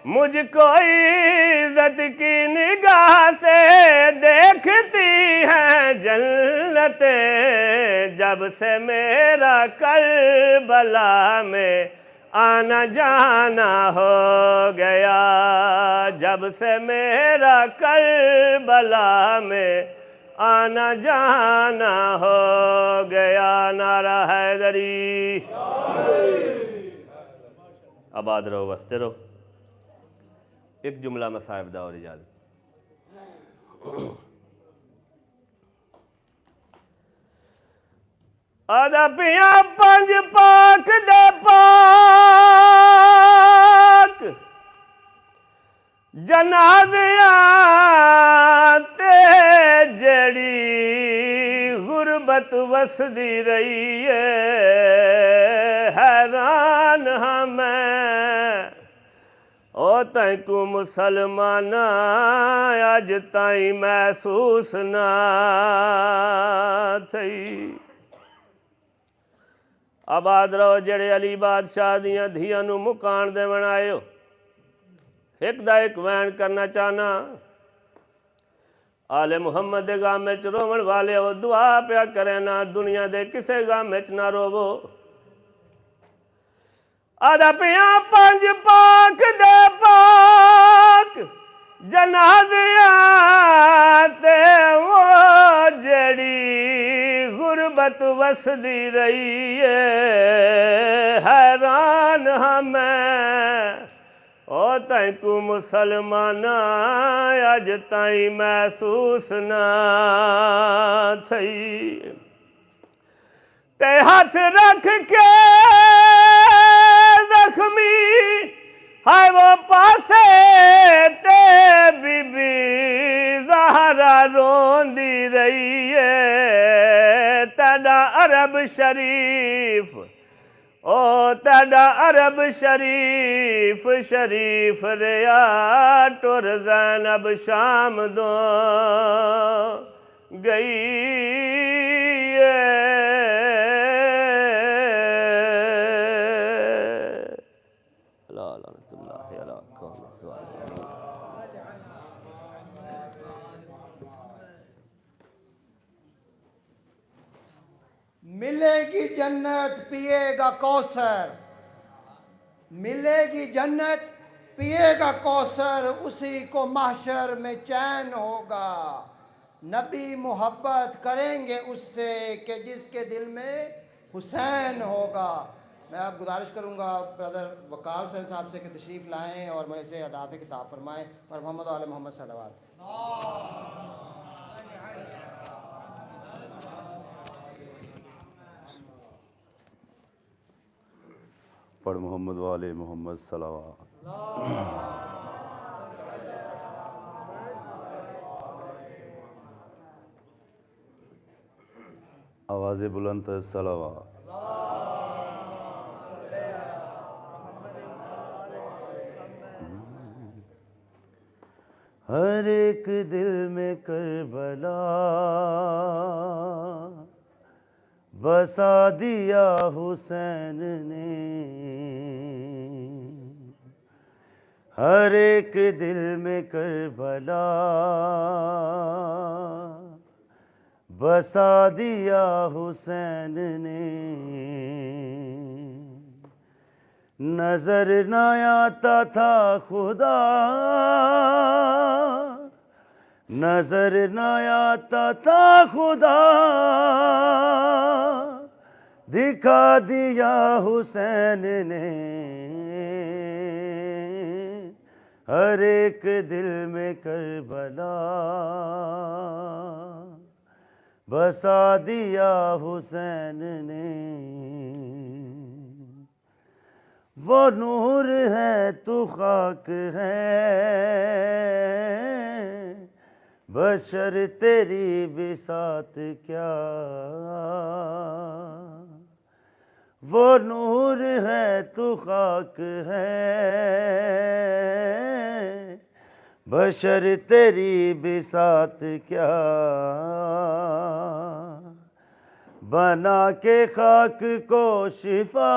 مجھ کو عزت کی نگاہ سے دیکھتی ہیں جنتیں، جب سے میرا کربلا میں آنا جانا ہو گیا، جب سے میرا کربلا میں آنا جانا ہو گیا۔ نعرہ حیدری۔ آباد رہو وستے رہو۔ ایک جملہ میں صاحب دا اور اجازت۔ آدھا پیاں پنج پاک دے پاک جنازیاں تے جڑی غربت وسدی رہی ہے، حیران ہاں میں او تائیں کو مسلمانہ اج تائیں محسوس نہ تھئی۔ آباد رہو جڑے علی بادشاہ دیاں دھیاں نو مکان دے بنائے ہو۔ ایک دا ایک وین کرنا چاہنا، آل محمد دے گام میں رومن والے ہو، دعا پیا کرے نا دنیا دے کسے گام میں نہ روو۔ آدھا پیاں پنج پاک دے پاک جنازیاں تے وہ جڑی غربت وسدی رہی ہے، حیران ہاں میں او تائیں کو مسلمان اج تائیں محسوس نہ تھئی تے ہاتھ رکھ کے زخمی ہے وہ پاسے تے بی بی زہرا روندی رہی ہے تیڈا عرب شریف او تیڈا عرب شریف شریف ریا ٹر زینب شام دو گئی ملے گی جنت پیے گا کوثر، ملے گی جنت پیے گا کوثر، اسی کو محشر میں چین ہوگا، نبی محبت کریں گے اس سے کہ جس کے دل میں حسین ہوگا۔ میں اب گزارش کروں گا برادر وقار حسین صاحب سے کہ تشریف لائیں اور مجھے سے ادا سے خطاب فرمائیں اور محمد و آل محمد صلوات۔ پڑھ محمد والے محمد صلوات۔ آواز بلند صلوات۔ ہر ایک دل میں کربلا بسا دیا حسین نے، ہر ایک دل میں کربلا بسا دیا حسین نے، نظر نہ آتا تھا خدا، نظر نہ آتا تھا خدا، دکھا دیا حسین نے، ہر ایک دل میں کربلا بسا دیا حسین نے، وہ نور ہے تو خاک ہے، بشر تیری بساط کیا، وہ نور ہے تو خاک ہے، بشر تیری بساط کیا، بنا کے خاک کو شفا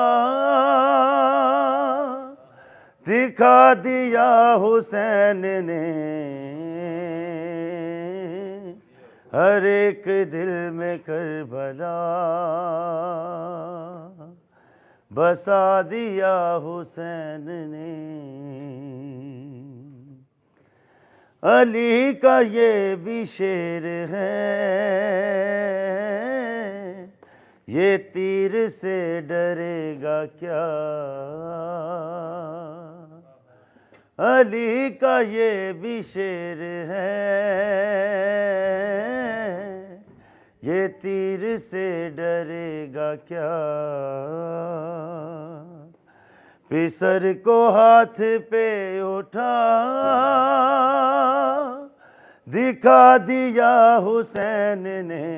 دکھا دیا حسین نے، ہر ایک دل میں کربلا بسا دیا حسین نے، علی کا یہ بھی شعر ہے، یہ تیر سے ڈرے گا کیا، علی کا یہ بھی شعر ہے، یہ تیر سے ڈرے گا کیا، پسر کو ہاتھ پہ اٹھا دکھا دیا حسین نے،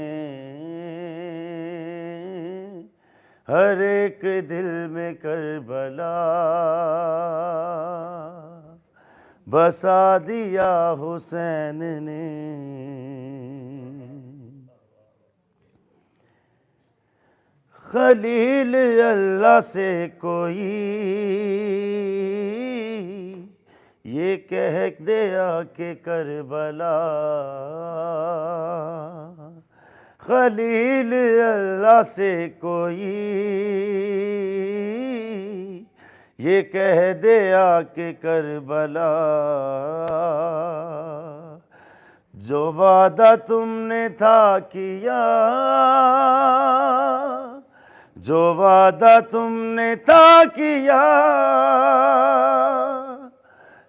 ہر ایک دل میں کربلا بسا دیا حسین نے، خلیل اللہ سے کوئی یہ کہہ دیا کہ کربلا، خلیل اللہ سے کوئی یہ کہہ دیا کہ کربلا، جو وعدہ تم نے تھا کیا، جو وعدہ تم نے تھا کیا،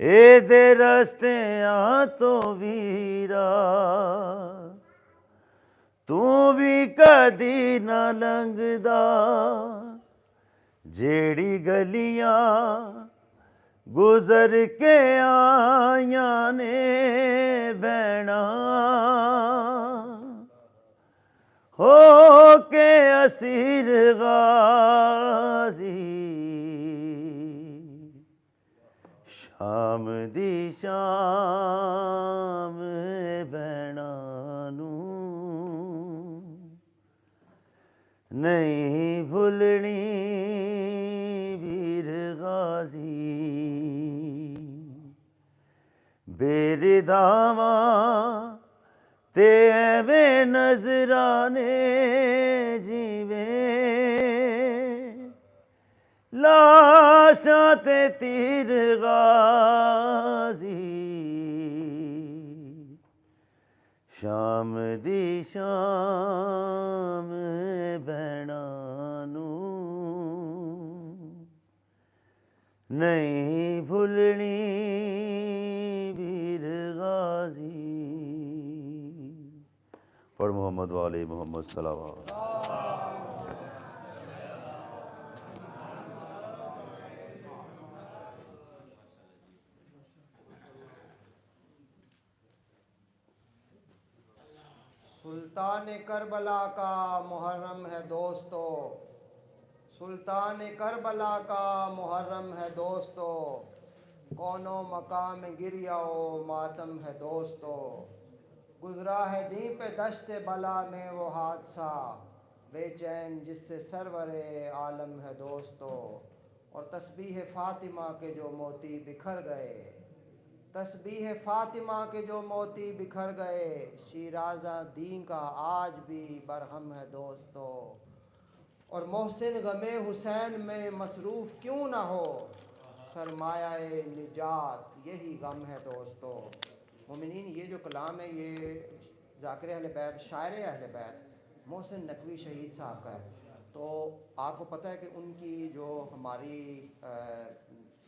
اے دے رستیاں تو ویرا تو بھی کدی نہ لنگدا جیڑی گلیاں گزر کے آیاں نے بہنا ہو کے اسیر غازی شام دی شام بہنا نوں نہیں بھولنی ویر غازی بیرداواں تے ایویں نظرانے جیویں لاشاں تے تیر غازی شام دی شام بہنا نوں نہیں بھولنی ویر غازی پڑھ محمد والے محمد صلوات سلطان کربلا کا محرم ہے دوستو، سلطان کربلا کا محرم ہے دوستو، کون و مقام گریہ و ماتم ہے دوستو، گزرا ہے دیں پہ دشت بلا میں وہ حادثہ، بے چین جس سے سرور عالم ہے دوستو، اور تسبیح فاطمہ کے جو موتی بکھر گئے، تسبیح فاطمہ کے جو موتی بکھر گئے، شیرازہ دین کا آج بھی برہم ہے دوستو، اور محسن غم حسین میں مصروف کیوں نہ ہو، سرمایہ نجات یہی غم ہے دوستو۔ مومنین، یہ جو کلام ہے یہ ذاکر اہل بیت، شاعر اہل بیت محسن نقوی شہید صاحب کا ہے۔ تو آپ کو پتہ ہے کہ ان کی جو ہماری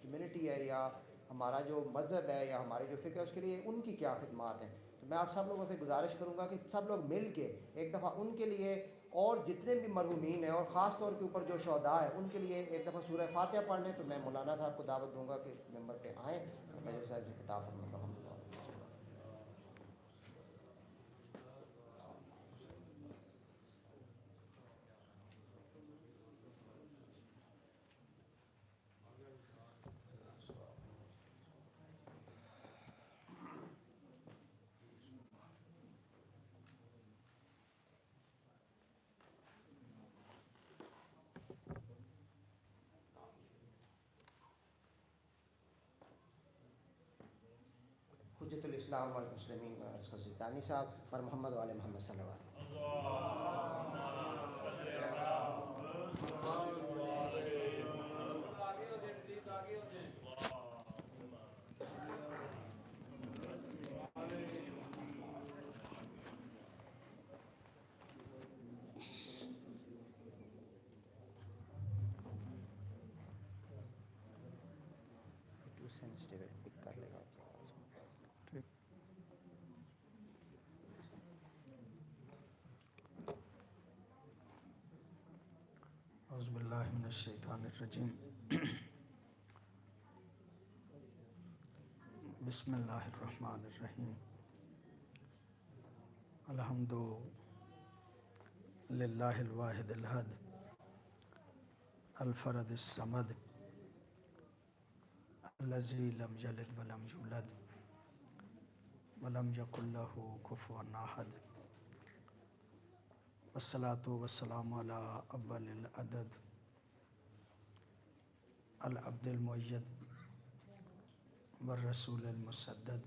کمیونٹی ہے یا ہمارا جو مذہب ہے یا ہماری جو فکر ہے اس کے لیے ان کی کیا خدمات ہیں، تو میں آپ سب لوگوں سے گزارش کروں گا کہ سب لوگ مل کے ایک دفعہ ان کے لیے اور جتنے بھی مرحومین ہیں اور خاص طور کے اوپر جو شہداء ہیں ان کے لیے ایک دفعہ سورہ فاتحہ پڑھ لیں۔ تو میں مولانا صاحب کو دعوت دوں گا کہ ممبر پہ آئیں، میں جو صاحب سے خطاب فرماؤں گا۔ حجت الاسلام والمسلمین اسغر زردانی صاحب اور محمد والے محمد صلی اللہ علیہ اعوذ باللہ من الشیطان الرجیم بسم اللہ الرحمن الرحیم الحمد للہ الواحد الحد الفرد الصمد الذی لم یلد ولم یولد ولم یکن لہ کفوا احد والصلاة والسلام علی اول العدد العبد المؤید والرسول المسدد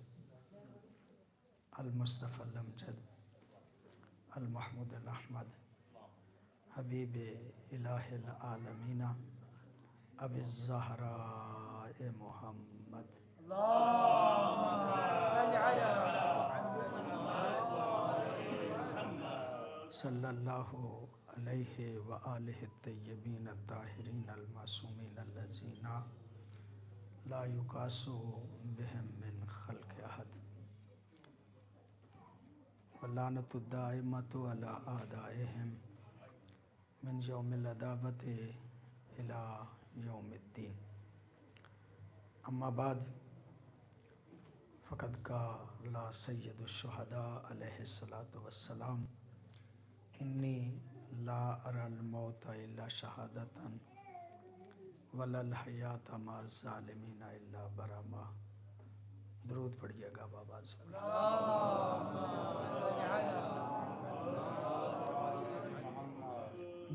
المصطفى الامجد المحمود الاحمد حبیب الہ العالمین ابی الزہراء محمد صلی اللہ علیہ وآلہ الطیبین الطاہرین المعصومین الذین لا یقاسو بہم من خلق احد واللعنۃ الدائمۃ علی اعدائہم من یوم العداوۃ الی یوم الدین. اما بعد فقد قال سید الشہداء علیہ الصلاۃ والسلام انی لا اری الموت الا شہادۃ ولا الحیات مع الظالمین الا برما. درود پڑھیے گا بابا سے.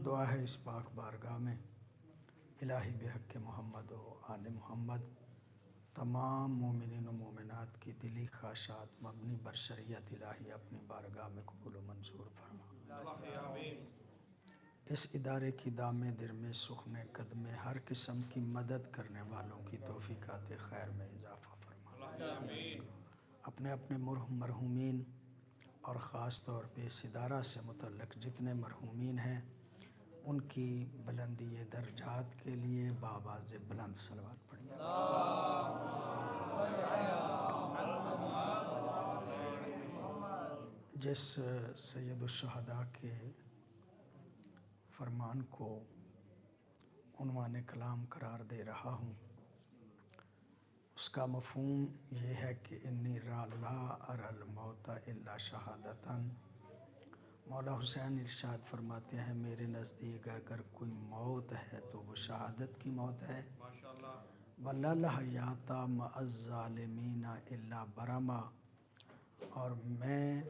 دعا ہے اس پاک بارگاہ میں الہی بحق محمد و آل محمد تمام مومنین و مومنات کی دلی خواہشات مبنی بر شریعت الہی اپنی بارگاہ میں قبول و منظور فرما. اس ادارے کی دامِ در میں سخن قدم میں ہر قسم کی مدد کرنے والوں کی توفیقات خیر میں اضافہ فرما. اپنے اپنے مرحومین اور خاص طور پہ اس ادارہ سے متعلق جتنے مرحومین ہیں ان کی بلندی درجات کے لیے بآواز بلند صلوات پڑھیے. جس سید الشہداء کے فرمان کو عنوان کلام قرار دے رہا ہوں اس کا مفہوم یہ ہے کہ انی لا اری الموت الا شہادۃ. مولا حسین ارشاد فرماتے ہیں میرے نزدیک اگر کوئی موت ہے تو وہ شہادت کی موت ہے. وَلَا الْحَيَاةَ مَعَ الظَّالِمِينَ إِلَّا بَرَمَا. اور میں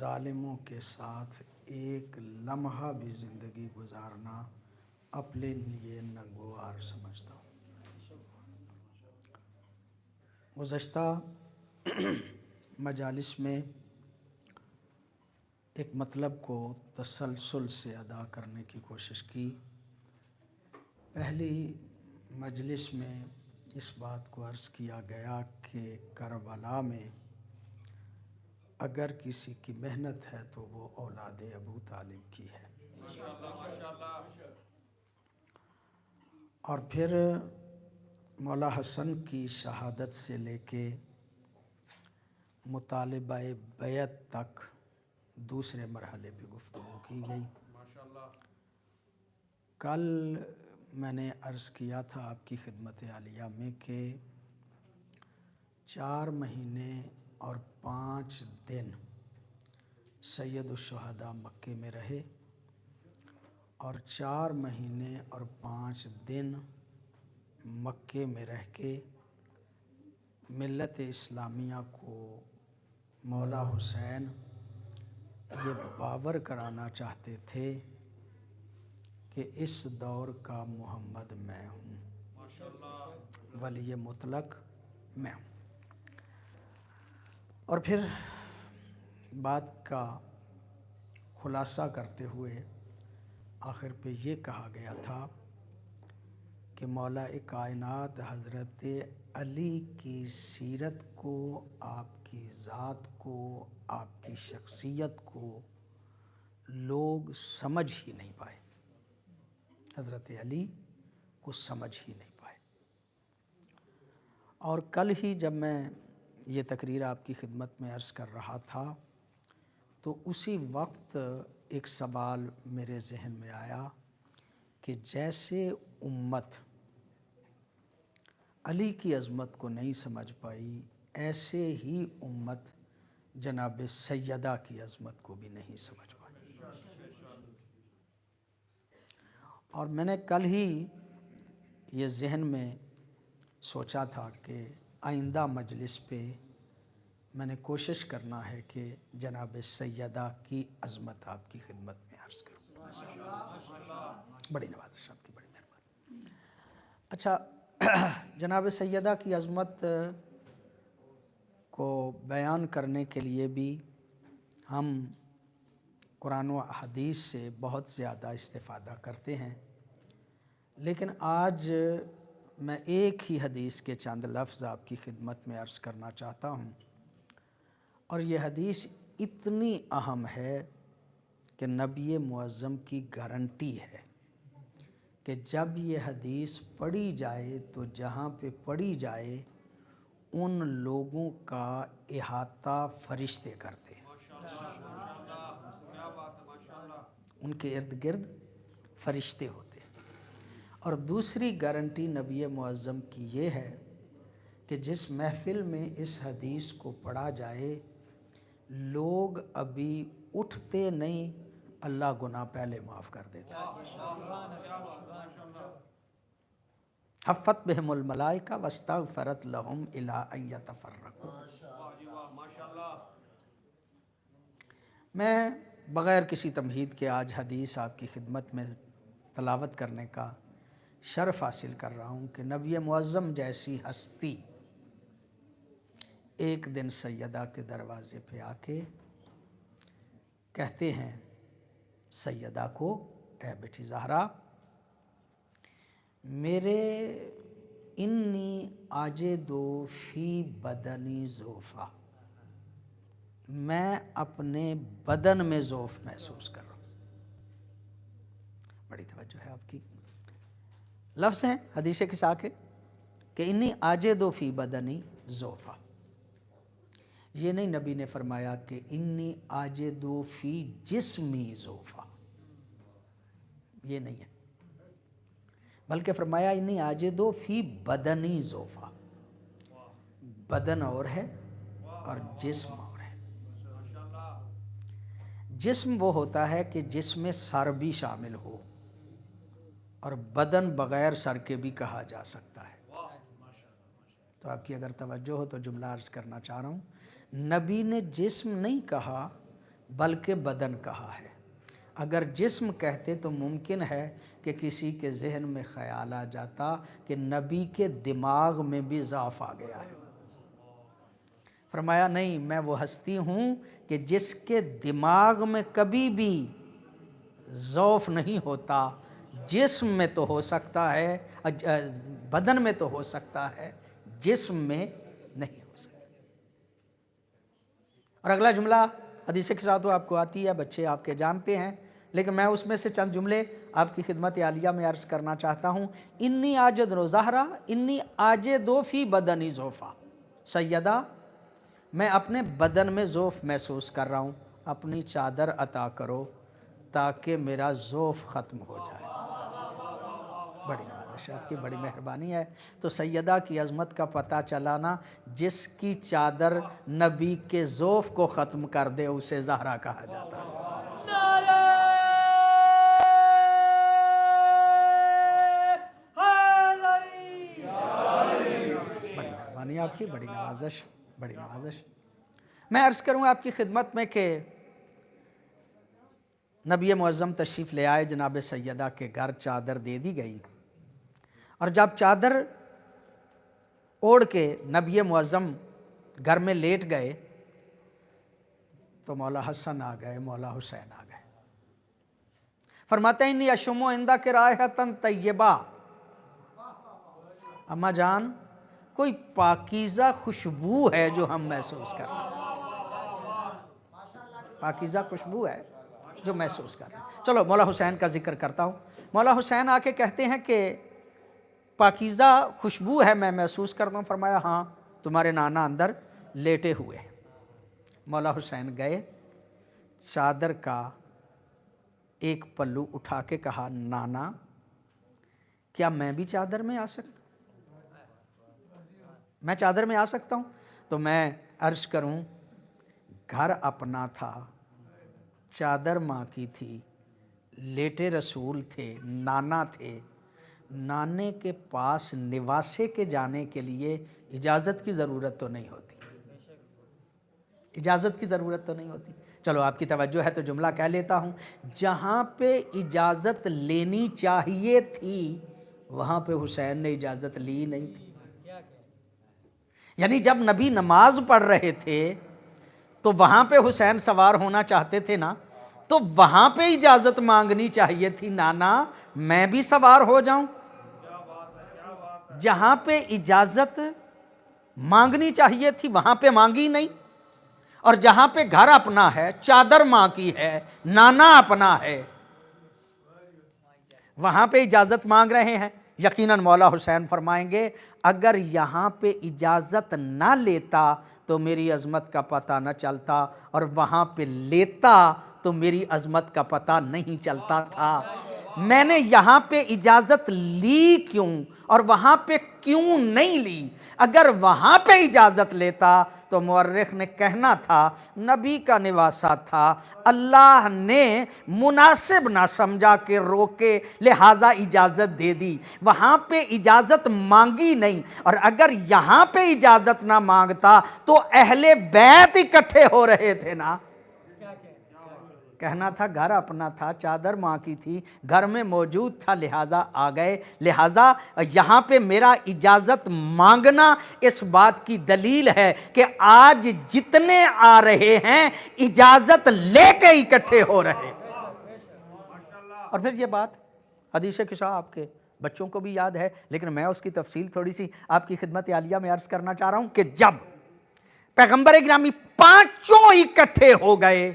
ظالموں کے ساتھ ایک لمحہ بھی زندگی گزارنا اپنے لیے ناگوار سمجھتا ہوں. گزشتہ مجالس میں ایک مطلب کو تسلسل سے ادا کرنے کی کوشش کی. پہلی مجلس میں اس بات کو عرض کیا گیا کہ کربلا میں اگر کسی کی محنت ہے تو وہ اولاد ابو طالب کی ہے. اور پھر مولا حسن کی شہادت سے لے کے مطالبہ بیعت تک دوسرے مرحلے پہ گفتگو کی گئی. کل میں نے عرض کیا تھا آپ کی خدمت عالیہ میں کہ 4 مہینے اور 5 دن سید الشہداء مکے میں رہے اور 4 مہینے اور 5 دن مکے میں رہ کے ملت اسلامیہ کو مولا حسین یہ باور کرانا چاہتے تھے کہ اس دور کا محمد میں ہوں، ولی مطلق میں ہوں. اور پھر بات کا خلاصہ کرتے ہوئے آخر پہ یہ کہا گیا تھا کہ مولا کائنات حضرت علی کی سیرت کو، آپ کی ذات کو، آپ کی شخصیت کو لوگ سمجھ ہی نہیں پائے. حضرت علی کو سمجھ ہی نہیں پائے. اور کل ہی جب میں یہ تقریر آپ کی خدمت میں عرض کر رہا تھا تو اسی وقت ایک سوال میرے ذہن میں آیا کہ جیسے امت علی کی عظمت کو نہیں سمجھ پائی ایسے ہی امت جناب سیدہ کی عظمت کو بھی نہیں سمجھ پائی. اور میں نے کل ہی یہ ذہن میں سوچا تھا کہ آئندہ مجلس پہ میں نے کوشش کرنا ہے کہ جناب سیدہ کی عظمت آپ کی خدمت میں عرض کروں. بڑی نوازش آپ کی، بڑی مہربانی. اچھا، جناب سیدہ کی عظمت کو بیان کرنے کے لیے بھی ہم قرآن و حدیث سے بہت زیادہ استفادہ کرتے ہیں، لیکن آج میں ایک ہی حدیث کے چند لفظ آپ کی خدمت میں عرض کرنا چاہتا ہوں. اور یہ حدیث اتنی اہم ہے کہ نبی معظم کی گارنٹی ہے کہ جب یہ حدیث پڑھی جائے تو جہاں پہ پڑھی جائے ان لوگوں کا احاطہ فرشتے کرتے ہیں، ان کے ارد گرد فرشتے ہوتے ہیں۔ اور دوسری گارنٹی نبی معظم کی یہ ہے کہ جس محفل میں اس حدیث کو پڑھا جائے لوگ ابھی اٹھتے نہیں، اللہ گناہ پہلے معاف کر دیتا حفت بہم الملائکہ واستغفرت لہم الی ان یتفرقوا۔ میں بغیر کسی تمہید کے آج حدیث آپ کی خدمت میں تلاوت کرنے کا شرف حاصل کر رہا ہوں کہ نبی معظم جیسی ہستی ایک دن سیدہ کے دروازے پہ آ کے کہتے ہیں سیدہ کو، اے بیٹی زہرا، میرے انی آجدو فی بدنی ضعفا، میں اپنے بدن میں ضعف محسوس کر رہا ہوں۔ بڑی توجہ ہے آپ کی، لفظ ہیں حدیث کسا کے کہ انی آجدو فی بدنی ضعفا، یہ نہیں نبی نے فرمایا کہ انی آجدو فی جسمی ضعفا، یہ نہیں ہے، بلکہ فرمایا انی آجدو فی بدنی ضعفا، بدن اور ہے اور جسم اور ہے۔ جسم وہ ہوتا ہے کہ جس میں سر بھی شامل ہو، اور بدن بغیر سر کے بھی کہا جا سکتا ہے۔ تو آپ کی اگر توجہ ہو تو جملہ عرض کرنا چاہ رہا ہوں، نبی نے جسم نہیں کہا بلکہ بدن کہا ہے۔ اگر جسم کہتے تو ممکن ہے کہ کسی کے ذہن میں خیال آ جاتا کہ نبی کے دماغ میں بھی ضعف آ گیا ہے۔ فرمایا نہیں، میں وہ ہستی ہوں کہ جس کے دماغ میں کبھی بھی ضعف نہیں ہوتا، جسم میں تو ہو سکتا ہے، بدن میں تو ہو سکتا ہے، جسم میں نہیں ہو سکتا۔ اور اگلا جملہ حدیث کے ساتھ آپ کو آتی ہے، بچے آپ کے جانتے ہیں، لیکن میں اس میں سے چند جملے آپ کی خدمت عالیہ میں عرض کرنا چاہتا ہوں۔ انی آجد زہرا انی آجدو فی بدنی ضعفا، سیدہ میں اپنے بدن میں ضعف محسوس کر رہا ہوں، اپنی چادر عطا کرو تاکہ میرا ضعف ختم ہو جائے۔ بڑی نوازش آپ کی، بڑی مہربانی ہے۔ تو سیدہ کی عظمت کا پتہ چلا نا، جس کی چادر نبی کے ضعف کو ختم کر دے اسے زہرا کہا جاتا ہے۔ بڑی مہربانی آپ کی، بڑی نوازش، بڑی نوازش۔ میں عرض کروں آپ کی خدمت میں کہ نبی معظم تشریف لے آئے، جناب سیدہ کے گھر چادر دے دی گئی، اور جب چادر اوڑھ کے نبی معظم گھر میں لیٹ گئے تو مولا حسن آ گئے، مولا حسین آ گئے۔ فرماتے ہیں انی اشم عندک رائحۃ طیبہ، اماں جان کوئی پاکیزہ خوشبو ہے جو ہم محسوس کر رہے ہیں، پاکیزہ خوشبو ہے جو محسوس کر رہے ہیں۔ چلو مولا حسین کا ذکر کرتا ہوں۔ مولا حسین آ کے کہتے ہیں کہ پاکیزہ خوشبو ہے میں محسوس کرتا ہوں۔ فرمایا ہاں، تمہارے نانا اندر لیٹے ہوئے۔ مولا حسین گئے، چادر کا ایک پلو اٹھا کے کہا نانا کیا میں بھی چادر میں آ سکتا ہوں؟ میں چادر میں آ سکتا ہوں؟ تو میں عرض کروں، گھر اپنا تھا، چادر ماں کی تھی، لیٹے رسول تھے، نانا تھے، نانے کے پاس نواسے کے جانے کے لیے اجازت کی ضرورت تو نہیں ہوتی، اجازت کی ضرورت تو نہیں ہوتی۔ چلو آپ کی توجہ ہے تو جملہ کہہ لیتا ہوں، جہاں پہ اجازت لینی چاہیے تھی وہاں پہ حسین نے اجازت لی نہیں تھی۔ یعنی جب نبی نماز پڑھ رہے تھے تو وہاں پہ حسین سوار ہونا چاہتے تھے نا، تو وہاں پہ اجازت مانگنی چاہیے تھی، نانا میں بھی سوار ہو جاؤں۔ جہاں پہ اجازت مانگنی چاہیے تھی وہاں پہ مانگی نہیں، اور جہاں پہ گھر اپنا ہے، چادر ماں کی ہے، نانا اپنا ہے، وہاں پہ اجازت مانگ رہے ہیں. یقیناً مولا حسین فرمائیں گے اگر یہاں پہ اجازت نہ لیتا تو میری عظمت کا پتہ نہ چلتا، اور وہاں پہ لیتا تو میری عظمت کا پتہ نہیں چلتا تھا. میں نے یہاں پہ اجازت لی کیوں اور وہاں پہ کیوں نہیں لی؟ اگر وہاں پہ اجازت لیتا تو مورخ نے کہنا تھا نبی کا نواسہ تھا، اللہ نے مناسب نہ سمجھا کہ روکے لہٰذا اجازت دے دی. وہاں پہ اجازت مانگی نہیں، اور اگر یہاں پہ اجازت نہ مانگتا تو اہل بیت اکٹھے ہو رہے تھے نا. کہنا تھا گھر اپنا تھا، چادر ماں کی تھی، گھر میں موجود تھا لہٰذا آ گئے. لہٰذا یہاں پہ میرا اجازت مانگنا اس بات کی دلیل ہے کہ آج جتنے آ رہے ہیں اجازت لے کے اکٹھے ہو رہے. اور پھر یہ بات حدیث قصہ آپ کے بچوں کو بھی یاد ہے، لیکن میں اس کی تفصیل تھوڑی سی آپ کی خدمت عالیہ میں عرض کرنا چاہ رہا ہوں کہ جب پیغمبر گرامی پانچوں اکٹھے ہو گئے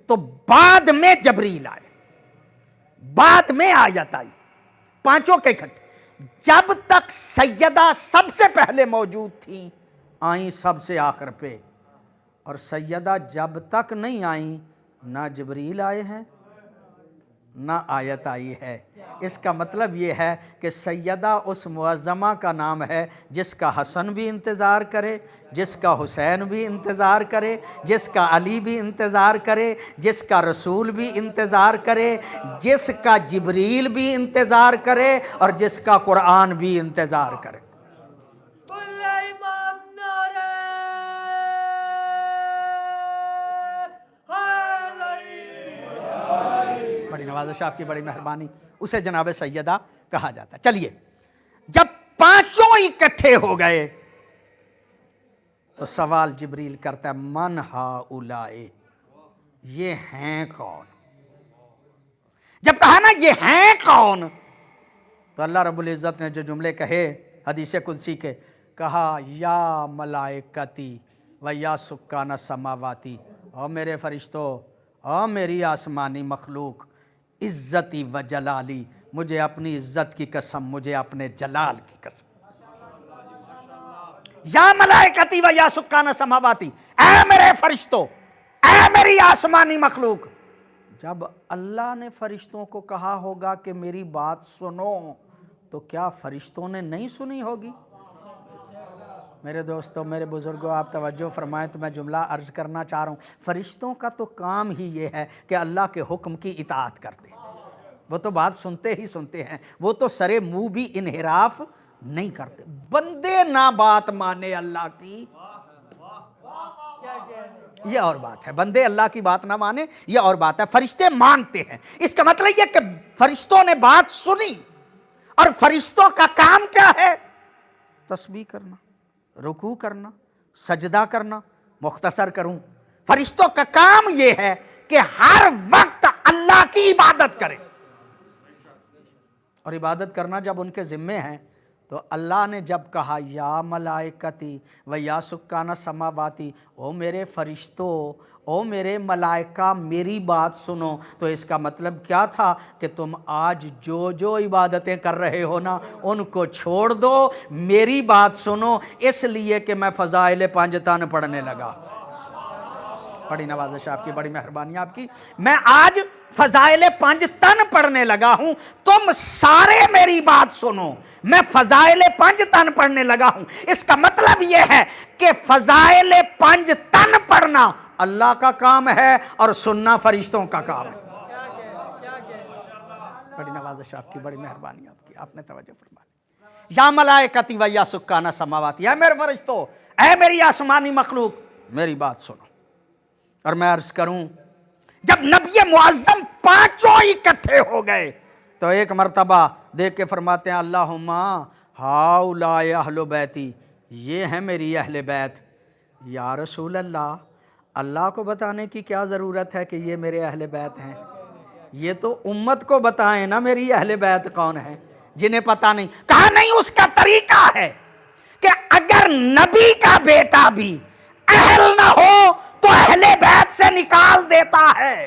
تو بعد میں جبریل آئے، بعد میں آیت آئی، پانچوں کے اکٹھے. جب تک سیدہ سب سے پہلے موجود تھیں آئیں سب سے آخر پہ، اور سیدہ جب تک نہیں آئیں نہ جبریل آئے ہیں نہ آیت آئی ہے. اس کا مطلب یہ ہے کہ سیدہ اس معظمہ کا نام ہے جس کا حسن بھی انتظار کرے، جس کا حسین بھی انتظار کرے، جس کا علی بھی انتظار کرے، جس کا رسول بھی انتظار کرے، جس کا جبریل بھی انتظار کرے، اور جس کا قرآن بھی انتظار کرے. بڑی نوازش آپ کی، بڑی مہربانی. اسے جناب سیدہ کہا جاتا ہے. چلیے جب پانچوں اکٹھے ہو گئے تو سوال جبریل کرتا ہے من ہاؤلائے، یہ ہیں کون؟ جب کہا نا یہ ہیں کون تو اللہ رب العزت نے جو جملے کہے حدیث قدسی کے، کہا یا ملائکتی و یا سکان السماواتی، او میرے فرشتوں، او میری آسمانی مخلوق، عزتی و جلالی، مجھے اپنی عزت کی قسم، مجھے اپنے جلال کی قسم، یا ملائکتی و یا سکان السماواتی، اے میرے فرشتوں، اے میری آسمانی مخلوق. جب اللہ نے فرشتوں کو کہا ہوگا کہ میری بات سنو تو کیا فرشتوں نے نہیں سنی ہوگی؟ میرے دوستوں، میرے بزرگوں، آپ توجہ فرمائیں تو میں جملہ عرض کرنا چاہ رہا ہوں. فرشتوں کا تو کام ہی یہ ہے کہ اللہ کے حکم کی اطاعت کرتے ہیں. وہ تو بات سنتے ہی سنتے ہیں، وہ تو سرے منہ بھی انحراف نہیں کرتے. بندے نہ بات مانے اللہ کی، یہ اور بات ہے. بندے اللہ کی بات نہ مانے یہ اور بات ہے. فرشتے مانتے ہیں. اس کا مطلب یہ کہ فرشتوں نے بات سنی، اور فرشتوں کا کام کیا ہے؟ تسبیح کرنا، رکوع کرنا، سجدہ کرنا. مختصر کروں، فرشتوں کا کام یہ ہے کہ ہر وقت اللہ کی عبادت کرے. اور عبادت کرنا جب ان کے ذمے ہیں تو اللہ نے جب کہا یا ملائکتی و یا سکان السماواتی، او میرے فرشتوں، او میرے ملائکہ، میری بات سنو، تو اس کا مطلب کیا تھا کہ تم آج جو جو عبادتیں کر رہے ہو نا ان کو چھوڑ دو، میری بات سنو. اس لیے کہ میں فضائل پنجتن پڑھنے لگا. بڑی نوازش آپ کی، بڑی مہربانی آپ کی. میں آج فضائل پنجتن پڑھنے لگا ہوں، تم سارے میری بات سنو. میں فضائل پنجتن پڑھنے لگا ہوں. اس کا مطلب یہ ہے کہ فضائل پنجتن پڑھنا اللہ کا کام ہے اور سننا فرشتوں کا کام ہے. بڑی نوازش آپ کی، بڑی مہربانی آپ کی، آپ نے توجہ فرمائی. یا ملائکتی و یا سکان السماواتی، اے میرے فرشتوں، اے میری آسمانی مخلوق، میری بات سنو. اور میں عرض کروں جب نبی معظم پانچوں اکٹھے ہو گئے تو ایک مرتبہ دیکھ کے فرماتے ہیں اللہم ہاؤلاء اہل بیتی، یہ ہیں میری اہل بیت. یا رسول اللہ، اللہ کو بتانے کی کیا ضرورت ہے کہ یہ میرے اہل بیت ہیں؟ یہ تو امت کو بتائیں نا میری اہل بیت کون ہیں، جنہیں پتہ نہیں. کہا نہیں، اس کا طریقہ ہے کہ اگر نبی کا بیٹا بھی اہل نہ ہو تو اہل بیت سے نکال دیتا ہے.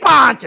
5,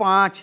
5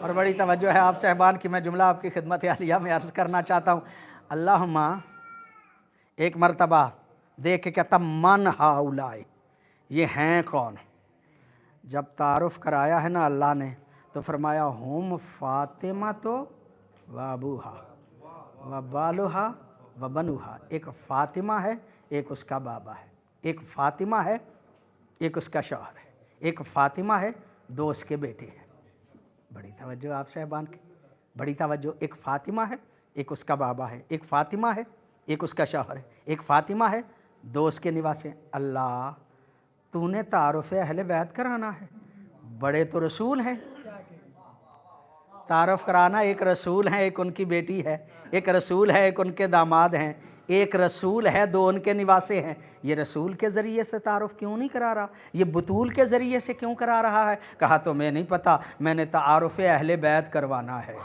اور بڑی توجہ ہے آپ صاحبان کی، میں جملہ آپ کی خدمت عالیہ میں عرض کرنا چاہتا ہوں. اللہم ایک مرتبہ دیکھ کے کہتا من ہاؤلائے، یہ ہیں کون؟ جب تعارف کرایا ہے نا اللہ نے تو فرمایا ہم فاطمہ تو و ابوہا و بالوہا و بنوہا. ایک فاطمہ ہے، ایک اس کا بابا ہے. ایک فاطمہ ہے، ایک اس کا شوہر ہے. ایک فاطمہ ہے، دو اس کے بیٹے ہیں. بڑی توجہ آپ صاحبان کی، بڑی توجہ. ایک فاطمہ ہے، ایک اس کا بابا ہے. ایک فاطمہ ہے، ایک اس کا شوہر ہے. ایک فاطمہ ہے، دو اس کے نواسے. اللہ تو نے تعارف اہل بیت کرانا ہے، بڑے تو رسول ہیں. تعارف کرانا، ایک رسول ہیں، ایک ان کی بیٹی ہے. ایک رسول ہے، ایک ان کے داماد ہیں. ایک رسول ہے، دو ان کے نواسے ہیں. یہ رسول کے ذریعے سے تعارف کیوں نہیں کرا رہا؟ یہ بطول کے ذریعے سے کیوں کرا رہا ہے؟ کہا تو میں نہیں پتا، میں نے تعارف اہل بیت کروانا ہے.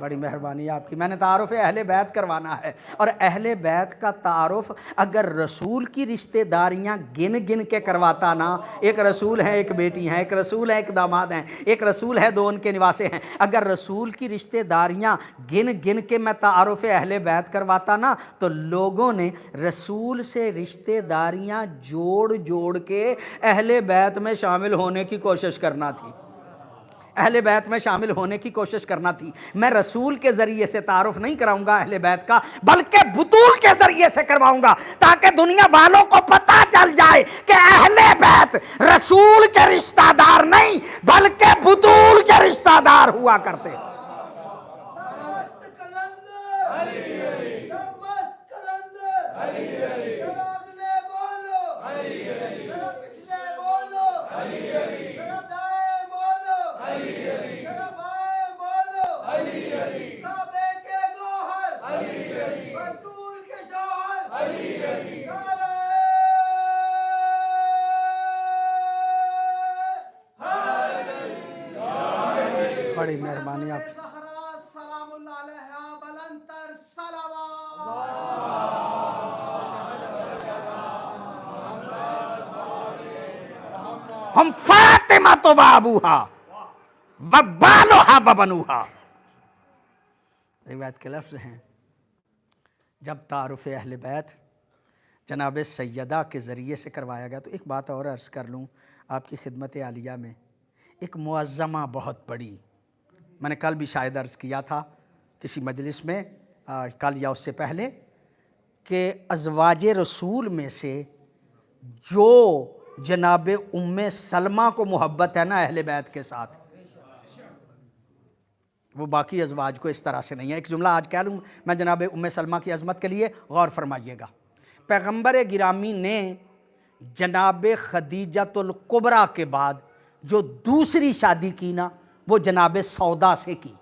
بڑی مہربانی آپ کی، میں نے تعارف اہل بیت کروانا ہے. اور اہل بیت کا تعارف اگر رسول کی رشتہ داریاں گن گن کے کرواتا نا، ایک رسول ہے، ایک بیٹی ہیں، ایک رسول ہے، ایک داماد ہیں، ایک رسول ہے، دو ان کے نواسے ہیں. اگر رسول کی رشتہ داریاں گن گن کے میں تعارف اہل بیت کرواتا نا تو لوگوں نے رسول سے رشتہ داریاں جوڑ جوڑ کے اہل بیت میں شامل ہونے کی کوشش کرنا تھی. اہل بیت میں شامل ہونے کی کوشش کرنا تھی. میں رسول کے ذریعے سے تعارف نہیں کراؤں گا اہل بیت کا، بلکہ بطول کے ذریعے سے کرواؤں گا، تاکہ دنیا والوں کو پتہ چل جائے کہ اہل بیت رسول کے رشتہ دار نہیں بلکہ بطول کے رشتہ دار ہوا کرتے. بڑی مہربانی آپ. ہم فاطمہ تو بابوہا و بالوہا و بنوہا. روایت کے لفظ ہیں جب تعارف اہل بیت جناب سیدہ کے ذریعے سے کروایا گیا. تو ایک بات اور عرض کر لوں آپ کی خدمت عالیہ میں. ایک معظمہ بہت بڑی، میں نے کل بھی شاید عرض کیا تھا کسی مجلس میں، کل یا اس سے پہلے، کہ ازواج رسول میں سے جو جناب ام سلمہ کو محبت ہے نا اہل بیت کے ساتھ، وہ باقی ازواج کو اس طرح سے نہیں ہے. ایک جملہ آج کہہ لوں میں جناب ام سلمہ کی عظمت کے لیے، غور فرمائیے گا. پیغمبر گرامی نے جناب خدیجۃ الکبریٰ کے بعد جو دوسری شادی کی نا وہ جناب سودا سے کی،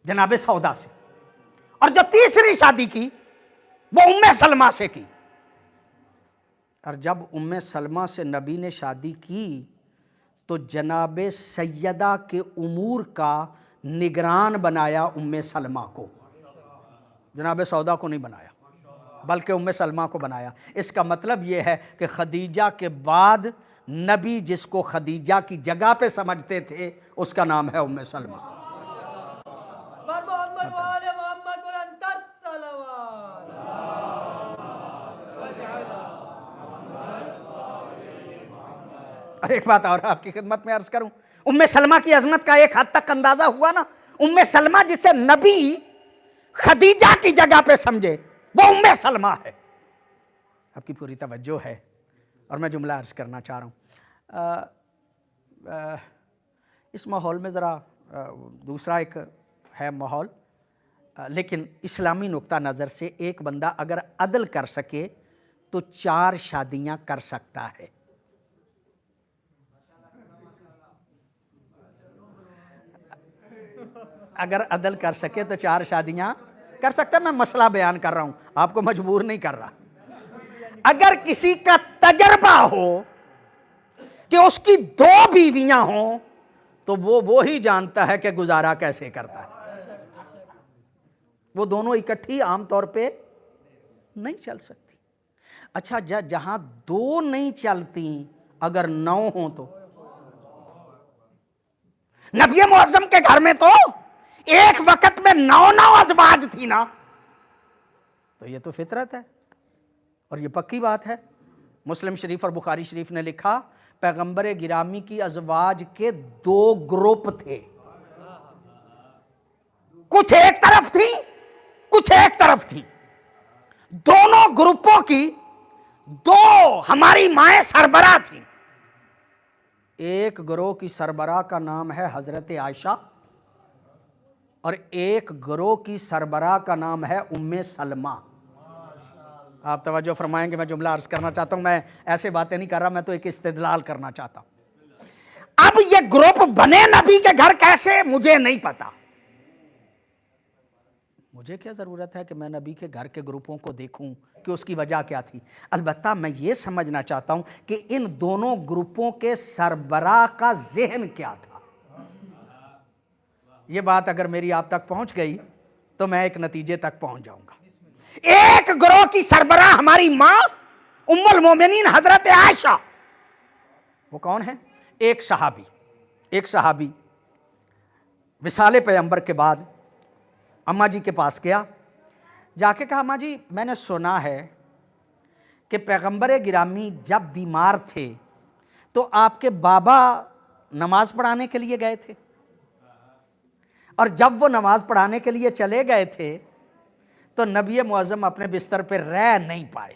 جناب سودا سے. اور جو تیسری شادی کی وہ ام سلمہ سے کی. اور جب ام سلمہ سے نبی نے شادی کی تو جناب سیدہ کے امور کا نگران بنایا ام سلمہ کو، جناب سودا کو نہیں بنایا بلکہ ام سلمہ کو بنایا. اس کا مطلب یہ ہے کہ خدیجہ کے بعد نبی جس کو خدیجہ کی جگہ پہ سمجھتے تھے اس کا نام ہے ام سلمہ. اور ایک بات اور آپ کی خدمت میں عرض کروں، ام سلمہ کی عظمت کا ایک حد تک اندازہ ہوا نا. ام سلمہ جسے نبی خدیجہ کی جگہ پہ سمجھے وہ ام سلمہ ہے. آپ کی پوری توجہ ہے اور میں جملہ عرض کرنا چاہ رہا ہوں. اس ماحول میں ذرا دوسرا ایک ہے ماحول، لیکن اسلامی نقطہ نظر سے ایک بندہ اگر عدل کر سکے تو 4 شادیاں کر سکتا ہے. اگر عدل کر سکے تو 4 شادیاں کر سکتا ہے. میں مسئلہ بیان کر رہا ہوں، آپ کو مجبور نہیں کر رہا. اگر کسی کا تجربہ ہو کہ اس کی 2 بیویاں ہوں تو وہ وہی جانتا ہے کہ گزارا کیسے کرتا ہے. وہ دونوں اکٹھی عام طور پہ نہیں چل سکتی. اچھا جہاں 2 نہیں چلتی اگر 9 ہوں تو نبی معظم کے گھر میں تو ایک وقت میں 9 ازواج تھی نا، تو یہ تو فطرت ہے اور یہ پکی بات ہے۔ مسلم شریف اور بخاری شریف نے لکھا پیغمبر گرامی کی ازواج کے 2 گروپ تھے، کچھ ایک طرف تھی کچھ ایک طرف تھی، دونوں گروپوں کی 2 ہماری مائیں سربراہ تھیں۔ ایک گروہ کی سربراہ کا نام ہے حضرت عائشہ اور ایک گروہ کی سربراہ کا نام ہے ام سلمہ۔ آپ توجہ فرمائیں گے، میں جملہ عرض کرنا چاہتا ہوں، میں ایسے باتیں نہیں کر رہا، میں تو ایک استدلال کرنا چاہتا ہوں۔ اب یہ گروپ بنے نبی کے گھر کیسے، مجھے نہیں پتا۔ مجھے کیا ضرورت ہے کہ میں نبی کے گھر کے گروپوں کو دیکھوں کہ اس کی وجہ کیا تھی؟ البتہ میں یہ سمجھنا چاہتا ہوں کہ ان دونوں گروپوں کے سربراہ کا ذہن کیا تھا۔ یہ بات اگر میری آپ تک پہنچ گئی تو میں ایک نتیجے تک پہنچ جاؤں گا۔ ایک گروہ کی سربراہ ہماری ماں ام المومنین حضرت عائشہ، وہ کون ہے؟ ایک صحابی وصال پیغمبر کے بعد اماں جی کے پاس گیا، جا کے کہا اماں جی میں نے سنا ہے کہ پیغمبر گرامی جب بیمار تھے تو آپ کے بابا نماز پڑھانے کے لیے گئے تھے، اور جب وہ نماز پڑھانے کے لیے چلے گئے تھے تو نبی معظم اپنے بستر پہ رہ نہیں پائے۔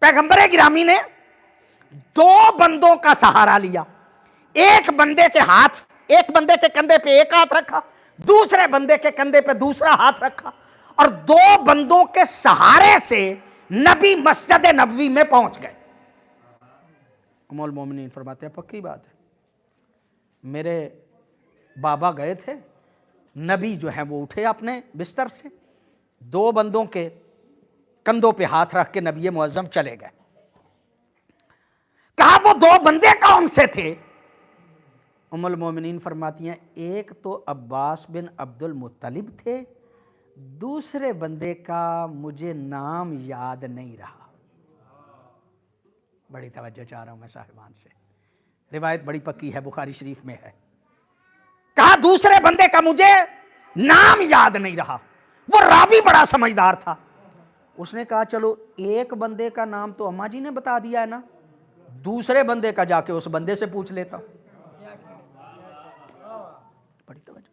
پیغمبر گرامی نے 2 بندوں کا سہارا لیا، ایک بندے کے کندھے پہ ایک ہاتھ رکھا، دوسرے بندے کے کندھے پہ دوسرا ہاتھ رکھا، اور 2 بندوں کے سہارے سے نبی مسجد نبوی میں پہنچ گئے۔ ام المومنین فرماتے ہیں پکی بات ہے، میرے بابا گئے تھے، نبی جو ہیں وہ اٹھے اپنے بستر سے، 2 بندوں کے کندھوں پہ ہاتھ رکھ کے نبی معظم چلے گئے۔ کہا وہ 2 بندے کون سے تھے؟ ام المومنین فرماتی ہیں ایک تو عباس بن عبد المطلب تھے، دوسرے بندے کا مجھے نام یاد نہیں رہا۔ بڑی توجہ چاہ رہا ہوں میں صاحبان سے، روایت بڑی پکی ہے، بخاری شریف میں ہے۔ کہا دوسرے بندے کا مجھے نام یاد نہیں رہا۔ وہ راوی بڑا سمجھدار تھا، اس نے کہا چلو ایک بندے کا نام تو اماں جی نے بتا دیا ہے نا، دوسرے بندے کا جا کے اس بندے سے پوچھ لیتا ہوں۔ بڑی توجہ،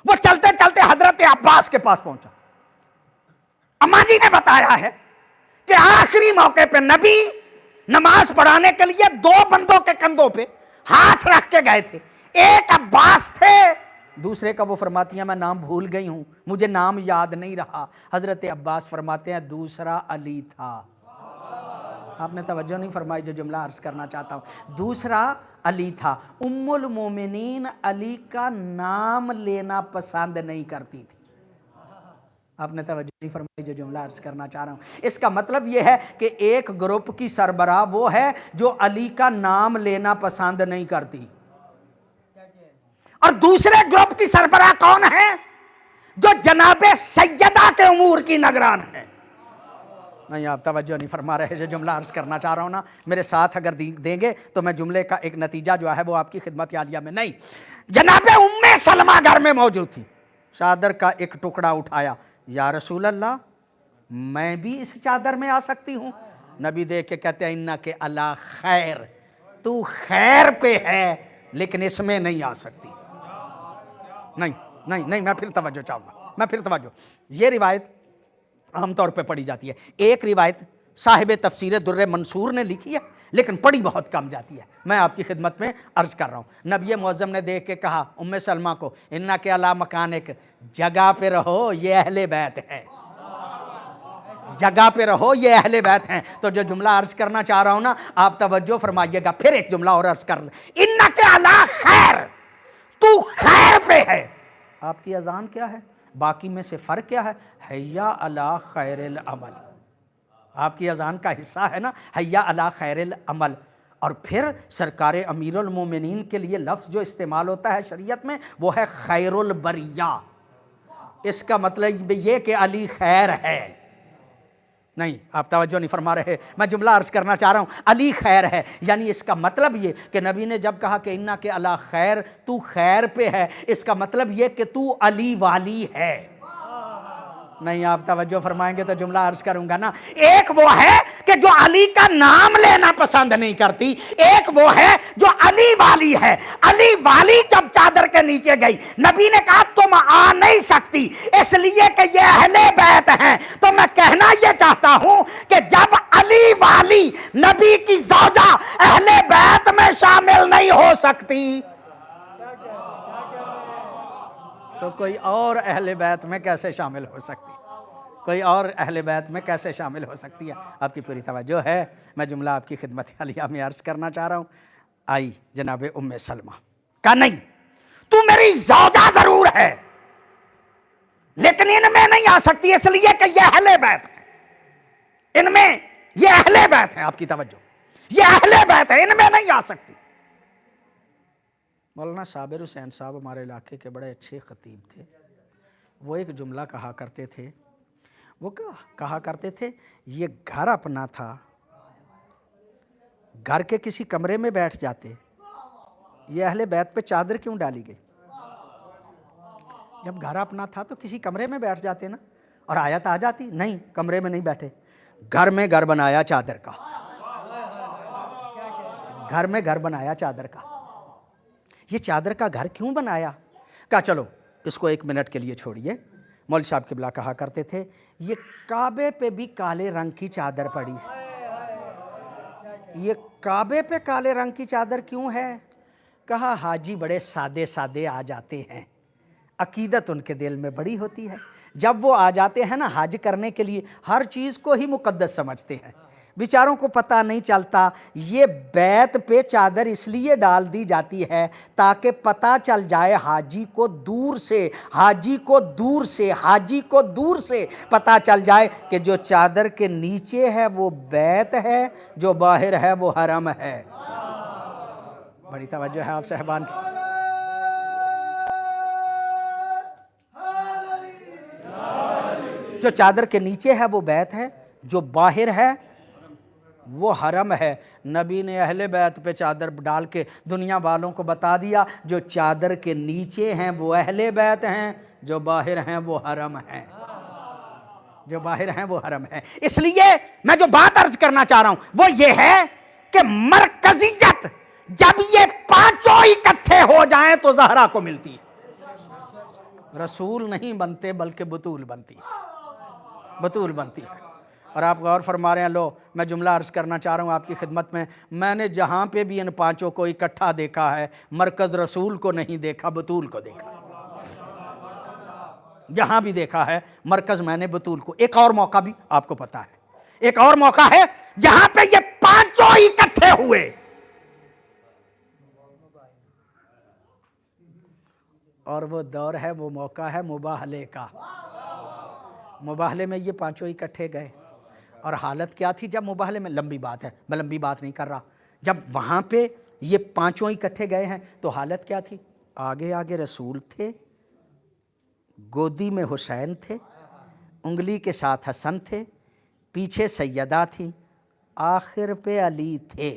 وہ چلتے چلتے حضرت عباس کے پاس پہنچا۔ اماں جی نے بتایا ہے کہ آخری موقع پہ نبی نماز پڑھانے کے لیے 2 بندوں کے کندھوں پہ ہاتھ رکھ کے گئے تھے، ایک عباس تھے، دوسرے کا وہ فرماتی ہیں میں نام بھول گئی ہوں، مجھے نام یاد نہیں رہا۔ حضرت عباس فرماتے ہیں دوسرا علی تھا۔ آپ نے توجہ نہیں فرمائی جو جملہ عرض کرنا چاہتا ہوں، دوسرا علی تھا۔ ام المومنین علی کا نام لینا پسند نہیں کرتی تھی۔ آپ نے توجہ نہیں فرمائی جو جملہ عرض کرنا چاہ رہا ہوں۔ اس کا مطلب یہ ہے کہ ایک گروپ کی سربراہ وہ ہے جو علی کا نام لینا پسند نہیں کرتی، اور دوسرے گروپ کی سربراہ کون ہے؟ جو جناب سیدہ کے امور کی نگران ہے۔ نہیں آپ توجہ نہیں فرما رہے جو جملہ عرض کرنا چاہ رہا ہوں نا، میرے ساتھ اگر دیں گے تو میں جملے کا ایک نتیجہ جو ہے وہ آپ کی خدمت عالیہ میں نہیں۔ جناب ام سلمہ گھر میں موجود تھی، چادر کا ایک ٹکڑا اٹھایا، یا رسول اللہ میں بھی اس چادر میں آ سکتی ہوں؟ نبی دیکھ کے کہتے ہیں انک علی خیر، تو خیر پہ ہے لیکن اس میں نہیں آ سکتی۔ نہیں میں پھر توجہ چاہوں گا، یہ روایت عام طور پہ پڑھی جاتی ہے۔ ایک روایت صاحب تفسیر در منصور نے لکھی ہے لیکن پڑھی بہت کم جاتی ہے، میں آپ کی خدمت میں عرض کر رہا ہوں۔ نبی معظم نے دیکھ کے کہا ام سلمہ کو انک علی مکانک، جگہ پہ رہو یہ اہل بیت ہے، جگہ پہ رہو یہ اہل بیت ہیں۔ تو جو جملہ عرض کرنا چاہ رہا ہوں نا آپ توجہ فرمائیے گا، پھر ایک جملہ اور عرض کر لیں، انک علی خیر، تو خیر پہ ہے۔ آپ کی اذان کیا ہے؟ باقی میں سے فرق کیا ہے؟ حیا علی خیر العمل۔ آپ کی اذان کا حصہ ہے نا حیا علی خیر العمل، اور پھر سرکار امیر المومنین کے لیے لفظ جو استعمال ہوتا ہے شریعت میں وہ ہے خیر البریہ۔ اس کا مطلب یہ کہ علی خیر ہے، نہیں آپ توجہ نہیں فرما رہے. میں جملہ عرض کرنا چاہ رہا ہوں, علی خیر ہے, یعنی اس کا مطلب یہ کہ نبی نے جب کہا کہ انا کے علی خیر, تو خیر پہ ہے, اس کا مطلب یہ کہ تو علی والی ہے. نہیں آپ توجہ فرمائیں گے تو جملہ عرض کروں گا نا. ایک وہ ہے کہ جو علی کا نام لینا پسند نہیں کرتی, ایک وہ ہے جو علی والی ہے. علی والی جب چادر کے نیچے گئی, نبی نے کہا تم آ نہیں سکتی اس لیے کہ یہ اہل بیت ہیں. تو میں کہنا یہ چاہتا ہوں کہ جب علی والی نبی کی زوجہ اہل بیت میں شامل نہیں ہو سکتی تو کوئی اور اہل بیت میں کیسے شامل ہو سکتی, کوئی اور اہل بیت میں کیسے شامل ہو سکتی ہے. آپ کی پوری توجہ ہے. میں جملہ آپ کی خدمت عالیہ میں عرض کرنا چاہ رہا ہوں. آئی جناب ام سلمہ, کہا نہیں تو میری زوجہ ضرور ہے لیکن ان میں نہیں آ سکتی اس لیے کہ یہ اہل بیت ہے, ان میں یہ اہل بیت ہے. آپ کی توجہ, یہ اہل بیت ہے, ان میں نہیں آ سکتی. مولانا صابر حسین صاحب ہمارے علاقے کے بڑے اچھے خطیب تھے. وہ ایک جملہ کہا کرتے تھے, وہ کہا کرتے تھے یہ گھر اپنا تھا, گھر کے کسی کمرے میں بیٹھ جاتے, یہ اہل بیت پہ چادر کیوں ڈالی گئی؟ جب گھر اپنا تھا تو کسی کمرے میں بیٹھ جاتے نا, اور آیت آ جاتی. نہیں, کمرے میں نہیں بیٹھے, گھر میں گھر بنایا چادر کا, گھر میں گھر بنایا چادر کا. یہ چادر کا گھر کیوں بنایا؟ کہا چلو اس کو 1 منٹ کے لیے چھوڑیے. مولوی صاحب قبلہ کہا کرتے تھے یہ کعبے پہ بھی کالے رنگ کی چادر پڑی ہے. یہ کعبے پہ کالے رنگ کی چادر کیوں ہے؟ کہا حاجی بڑے سادے سادے آ جاتے ہیں, عقیدت ان کے دل میں بڑی ہوتی ہے. جب وہ آ جاتے ہیں نا حج کرنے کے لیے, ہر چیز کو ہی مقدس سمجھتے ہیں. بیچاروں کو پتہ نہیں چلتا یہ بیت پہ چادر اس لیے ڈال دی جاتی ہے تاکہ پتہ چل جائے حاجی کو دور سے, حاجی کو دور سے, حاجی کو دور سے پتہ چل جائے کہ جو چادر کے نیچے ہے وہ بیت ہے, جو باہر ہے وہ حرم ہے. بڑی توجہ ہے آپ صاحبان کی. جو چادر کے نیچے ہے وہ بیت ہے, جو باہر ہے وہ حرم ہے. نبی نے اہل بیت پہ چادر ڈال کے دنیا والوں کو بتا دیا جو چادر کے نیچے ہیں وہ اہل بیت ہیں, جو باہر ہیں وہ حرم ہیں, جو باہر ہیں وہ حرم ہیں. اس لیے میں جو بات عرض کرنا چاہ رہا ہوں وہ یہ ہے کہ مرکزیت جب یہ پانچوں اکٹھے ہو جائیں تو زہرا کو ملتی ہے. رسول نہیں بنتے بلکہ بطول بنتی ہے, بطول بنتی ہے. اور آپ غور فرما رہے ہیں. لو میں جملہ عرض کرنا چاہ رہا ہوں آپ کی خدمت میں نے جہاں پہ بھی ان پانچوں کو اکٹھا دیکھا ہے مرکز رسول کو نہیں دیکھا, بطول کو دیکھا. جہاں بھی دیکھا ہے مرکز میں نے بطول کو. ایک اور موقع بھی آپ کو پتا ہے, ایک اور موقع ہے جہاں پہ یہ پانچوں اکٹھے ہوئے, اور وہ دور ہے, وہ موقع ہے مباہلے کا. مباہلے میں یہ پانچوں اکٹھے گئے, اور حالت کیا تھی جب مباہلے میں؟ لمبی بات ہے, میں لمبی بات نہیں کر رہا. جب وہاں پہ یہ پانچوں اکٹھے گئے ہیں تو حالت کیا تھی؟ آگے آگے رسول تھے, گودی میں حسین تھے, انگلی کے ساتھ حسن تھے, پیچھے سیدہ تھی, آخر پہ علی تھے.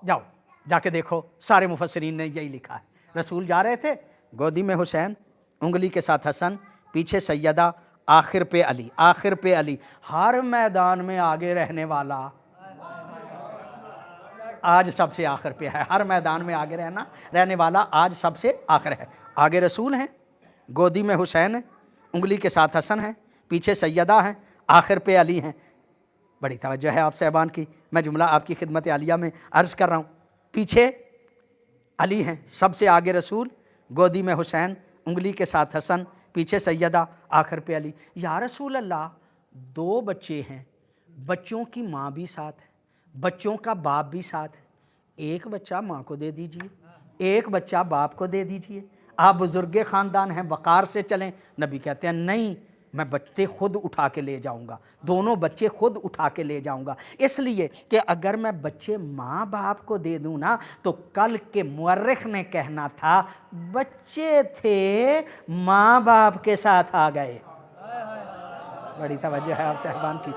جاؤ جا کے دیکھو, سارے مفسرین نے یہی لکھا ہے. رسول جا رہے تھے, گودی میں حسین, انگلی کے ساتھ حسن, پیچھے سیدہ, آخر پہ علی, آخر پہ علی. ہر میدان میں آگے رہنے والا آج سب سے آخر پہ ہے. ہر میدان میں آگے رہنے والا آج سب سے آخر ہے. آگے رسول ہیں, گودی میں حسین ہیں, انگلی کے ساتھ حسن ہیں, پیچھے سیدہ ہیں, آخر پہ علی ہیں. بڑی توجہ ہے آپ صاحبان کی. میں جملہ آپ کی خدمت عالیہ میں عرض کر رہا ہوں. پیچھے علی ہیں, سب سے آگے رسول, گودی میں حسین, انگلی کے ساتھ حسن, پیچھے سیدہ, آخر پہ علی. یا رسول اللہ 2 بچے ہیں, بچوں کی ماں بھی ساتھ ہے, بچوں کا باپ بھی ساتھ ہے, ایک بچہ ماں کو دے دیجئے, ایک بچہ باپ کو دے دیجئے. آپ بزرگ خاندان ہیں, وقار سے چلیں. نبی کہتے ہیں نہیں, میں بچے خود اٹھا کے لے جاؤں گا, دونوں بچے خود اٹھا کے لے جاؤں گا. اس لیے کہ اگر میں بچے ماں باپ کو دے دوں نا تو کل کے مورخ نے کہنا تھا بچے تھے ماں باپ کے ساتھ آ گئے. بڑی توجہ ہے آپ صاحبان کی.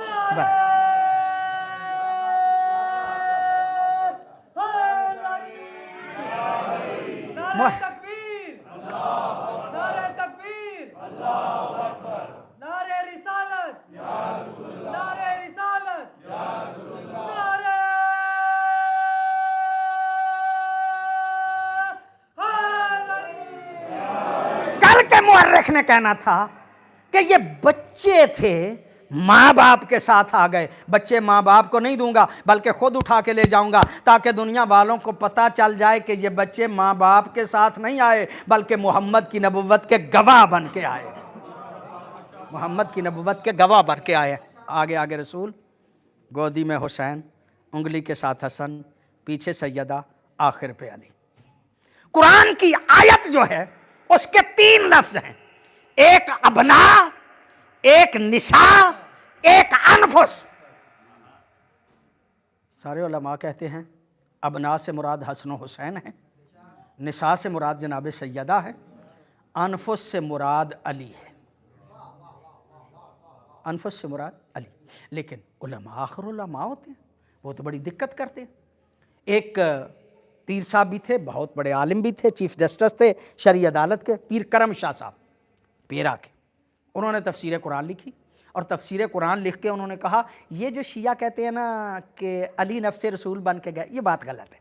کل کے مورخ نے کہنا تھا کہ یہ بچے تھے ماں باپ کے ساتھ آ گئے. بچے ماں باپ کو نہیں دوں گا بلکہ خود اٹھا کے لے جاؤں گا تاکہ دنیا والوں کو پتہ چل جائے کہ یہ بچے ماں باپ کے ساتھ نہیں آئے بلکہ محمد کی نبوت کے گواہ بن کے آئے. محمد کی نبوت کے گواہ بن کے آئے. آگے آگے رسول، گودی میں حسین، انگلی کے ساتھ حسن، پیچھے سیدہ، آخر پہ علی. قرآن کی آیت جو ہے اس کے 3 لفظ ہیں، ایک ابنا، ایک نساء، ایک انفس. سارے علماء کہتے ہیں ابنا سے مراد حسن و حسین ہے، نساء سے مراد جناب سیدہ ہے، انفس سے مراد علی ہے. انفس سے مراد علی. لیکن علماء آخر علماء ہوتے ہیں، وہ تو بڑی دقت کرتے ہیں. ایک پیر صاحب بھی تھے، بہت بڑے عالم بھی تھے، چیف جسٹس تھے شرعی عدالت کے، پیر کرم شاہ صاحب پیرا کے. انہوں نے تفسیر قرآن لکھی اور تفسیر قرآن لکھ کے انہوں نے کہا یہ جو شیعہ کہتے ہیں نا کہ علی نفس رسول بن کے گئے، یہ بات غلط ہے.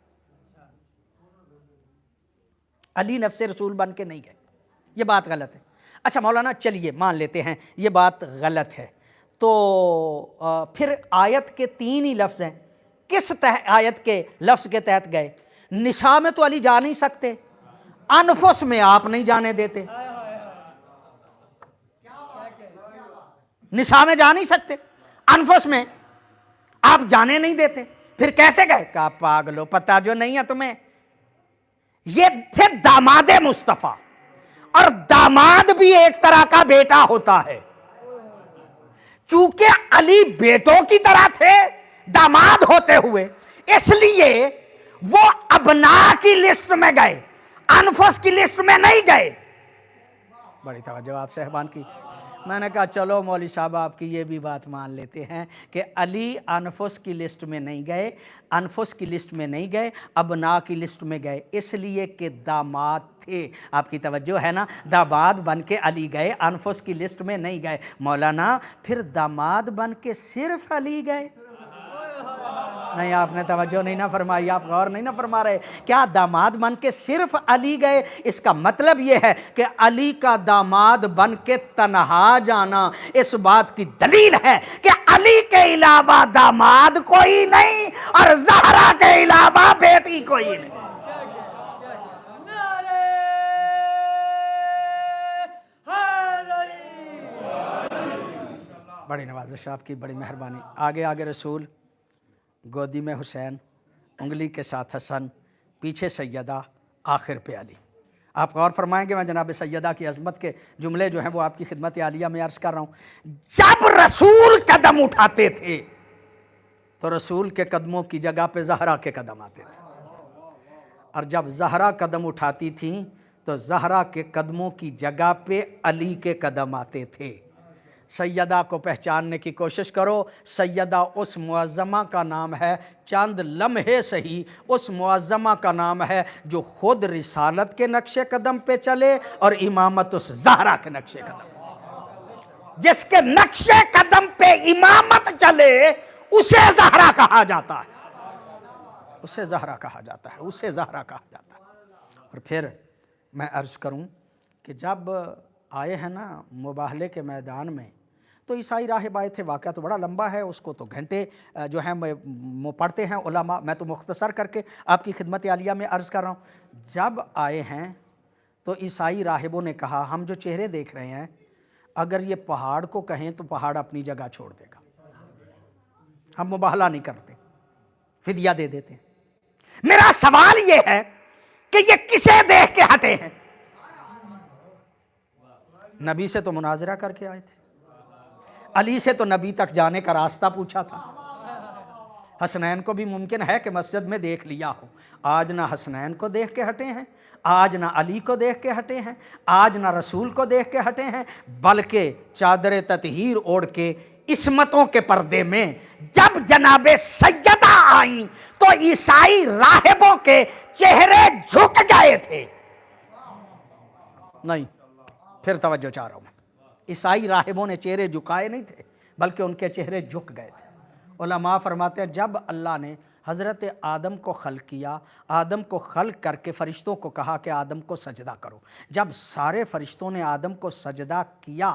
علی نفس رسول بن کے نہیں گئے، یہ بات غلط ہے. اچھا مولانا چلیے مان لیتے ہیں یہ بات غلط ہے، تو پھر آیت کے 3 ہی لفظ ہیں، کس آیت کے لفظ کے تحت گئے؟ نساء میں تو علی جا نہیں سکتے، انفس میں آپ نہیں جانے دیتے. نساء میں جا نہیں سکتے، انفس میں آپ جانے نہیں دیتے، پھر کیسے گئے؟ کہا پاگلو پتہ جو نہیں ہے تمہیں. یہ تھے داماد مصطفیٰ، اور داماد بھی ایک طرح کا بیٹا ہوتا ہے. چونکہ علی بیٹوں کی طرح تھے داماد ہوتے ہوئے، اس لیے وہ ابنا کی لسٹ میں گئے، انفس کی لسٹ میں نہیں گئے. بڑی توجہ آپ صاحبان کی. میں نے کہا چلو مولوی صاحب آپ کی یہ بھی بات مان لیتے ہیں کہ علی انفس کی لسٹ میں نہیں گئے، انفس کی لسٹ میں نہیں گئے، ابنا کی لسٹ میں گئے، اس لیے کہ داماد تھے. آپ کی توجہ ہے نا، داماد بن کے علی گئے، انفس کی لسٹ میں نہیں گئے. مولانا پھر داماد بن کے صرف علی گئے؟ نہیں آپ نے توجہ نہیں نہ فرمائی، آپ غور نہیں نہ فرما رہے. کیا داماد بن کے صرف علی گئے؟ اس کا مطلب یہ ہے کہ علی کا داماد بن کے تنہا جانا اس بات کی دلیل ہے کہ علی کے علاوہ داماد کوئی نہیں اور زہرا کے علاوہ بیٹی کوئی نہیں. بڑی نوازش آپ کی، بڑی مہربانی. آگے آگے رسول، گودی میں حسین، انگلی کے ساتھ حسن، پیچھے سیدہ، آخر پہ علی. آپ غور فرمائیں گے میں جناب سیدہ کی عظمت کے جملے جو ہیں وہ آپ کی خدمت عالیہ میں عرض کر رہا ہوں. جب رسول قدم اٹھاتے تھے تو رسول کے قدموں کی جگہ پہ زہرا کے قدم آتے تھے، اور جب زہرا قدم اٹھاتی تھیں تو زہرا کے قدموں کی جگہ پہ علی کے قدم آتے تھے. سیدہ کو پہچاننے کی کوشش کرو. سیدہ اس معظمہ کا نام ہے، چند لمحے صحیح، اس معظمہ کا نام ہے جو خود رسالت کے نقش قدم پہ چلے اور امامت اس زہرا کے نقش قدم. جس کے نقش قدم پہ امامت چلے اسے زہرا کہا جاتا ہے، اسے زہرا کہا جاتا ہے، اسے زہرا کہا جاتا ہے. اور پھر میں عرض کروں کہ جب آئے ہیں نا مباہلے کے میدان میں تو عیسائی راہب آئے تھے. واقعہ تو بڑا لمبا ہے، اس کو تو گھنٹے جو ہیں پڑھتے ہیں علماء، میں تو مختصر کر کے آپ کی خدمت عالیہ میں عرض کر رہا ہوں. جب آئے ہیں تو عیسائی راہبوں نے کہا ہم جو چہرے دیکھ رہے ہیں اگر یہ پہاڑ کو کہیں تو پہاڑ اپنی جگہ چھوڑ دے گا، ہم مباہلہ نہیں کرتے، فدیہ دے دیتے ہیں. میرا سوال یہ ہے کہ یہ کسے دیکھ کے ہٹے ہیں؟ نبی سے تو مناظرہ کر کے آئے تھے، علی سے تو نبی تک جانے کا راستہ پوچھا تھا. حسنین کو بھی ممکن ہے کہ مسجد میں دیکھ لیا ہو، آج نہ حسنین کو دیکھ کے ہٹے ہیں، آج نہ علی کو دیکھ کے ہٹے ہیں، آج نہ رسول کو دیکھ کے ہٹے ہیں، بلکہ چادر تطہیر اوڑھ کے عصمتوں کے پردے میں جب جناب سیدہ آئیں تو عیسائی راہبوں کے چہرے جھک گئے تھے. نہیں، پھر توجہ چاہ رہا ہوں میں. عیسائی راہبوں نے چہرے جھکائے نہیں تھے بلکہ ان کے چہرے جھک گئے تھے. علماء فرماتے ہیں جب اللہ نے حضرت آدم کو خلق کیا، آدم کو خلق کر کے فرشتوں کو کہا کہ آدم کو سجدہ کرو، جب سارے فرشتوں نے آدم کو سجدہ کیا،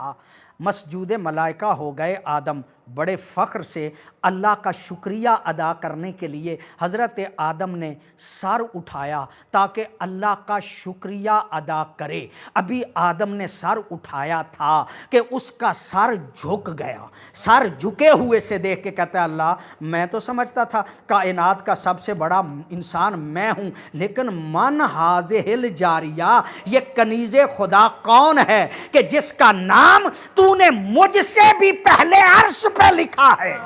مسجود ملائکہ ہو گئے. آدم بڑے فخر سے اللہ کا شکریہ ادا کرنے کے لیے حضرت آدم نے سر اٹھایا تاکہ اللہ کا شکریہ ادا کرے. ابھی آدم نے سر اٹھایا تھا کہ اس کا سر جھک گیا. سر جھکے ہوئے سے دیکھ کے کہتا ہے اللہ میں تو سمجھتا تھا کائنات کا سب سے بڑا انسان میں ہوں، لیکن من ہاذہ الجاریہ، یہ کنیز خدا کون ہے کہ جس کا نام تو نے مجھ سے بھی پہلے عرش پہ لکھا ہے.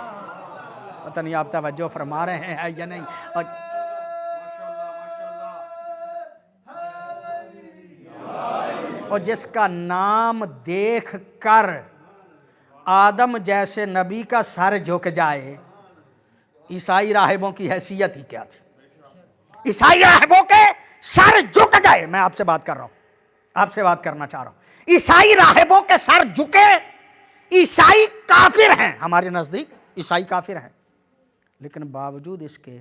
پتہ نہیں آپ توجہ فرما رہے ہیں یا نہیں. اور جس کا نام دیکھ کر آدم جیسے نبی کا سر جھک جائے، عیسائی راہبوں کی حیثیت ہی کیا تھی. عیسائی راہبوں کے سر جھک گئے. میں آپ سے بات کر رہا ہوں، آپ سے بات کرنا چاہ رہا ہوں. عیسائی راہبوں کے سر جھکے. عیسائی کافر ہیں، ہمارے نزدیک عیسائی کافر ہیں، لیکن باوجود اس کے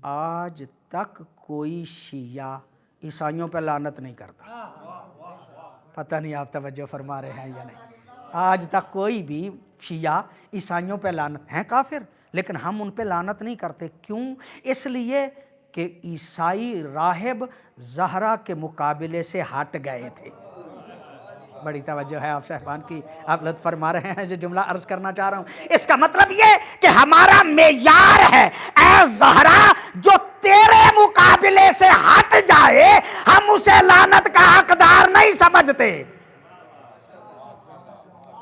آج تک کوئی شیعہ عیسائیوں پہ لعنت نہیں کرتا. پتہ نہیں آپ توجہ فرما رہے ہیں یا نہیں. آج تک کوئی بھی شیعہ عیسائیوں پہ لعنت، ہیں کافر لیکن ہم ان پہ لعنت نہیں کرتے. کیوں؟ اس لیے کہ عیسائی راہب زہرا کے مقابلے سے ہٹ گئے تھے. بڑی توجہ ہے آپ صاحبان کی، آپ لطف فرما رہے ہیں جو جملہ عرض کرنا چاہ رہا ہوں. اس کا مطلب یہ کہ ہمارا معیار ہے اے زہرا جو تیرے مقابلے سے ہٹ جائے ہم اسے لعنت کا حقدار نہیں سمجھتے،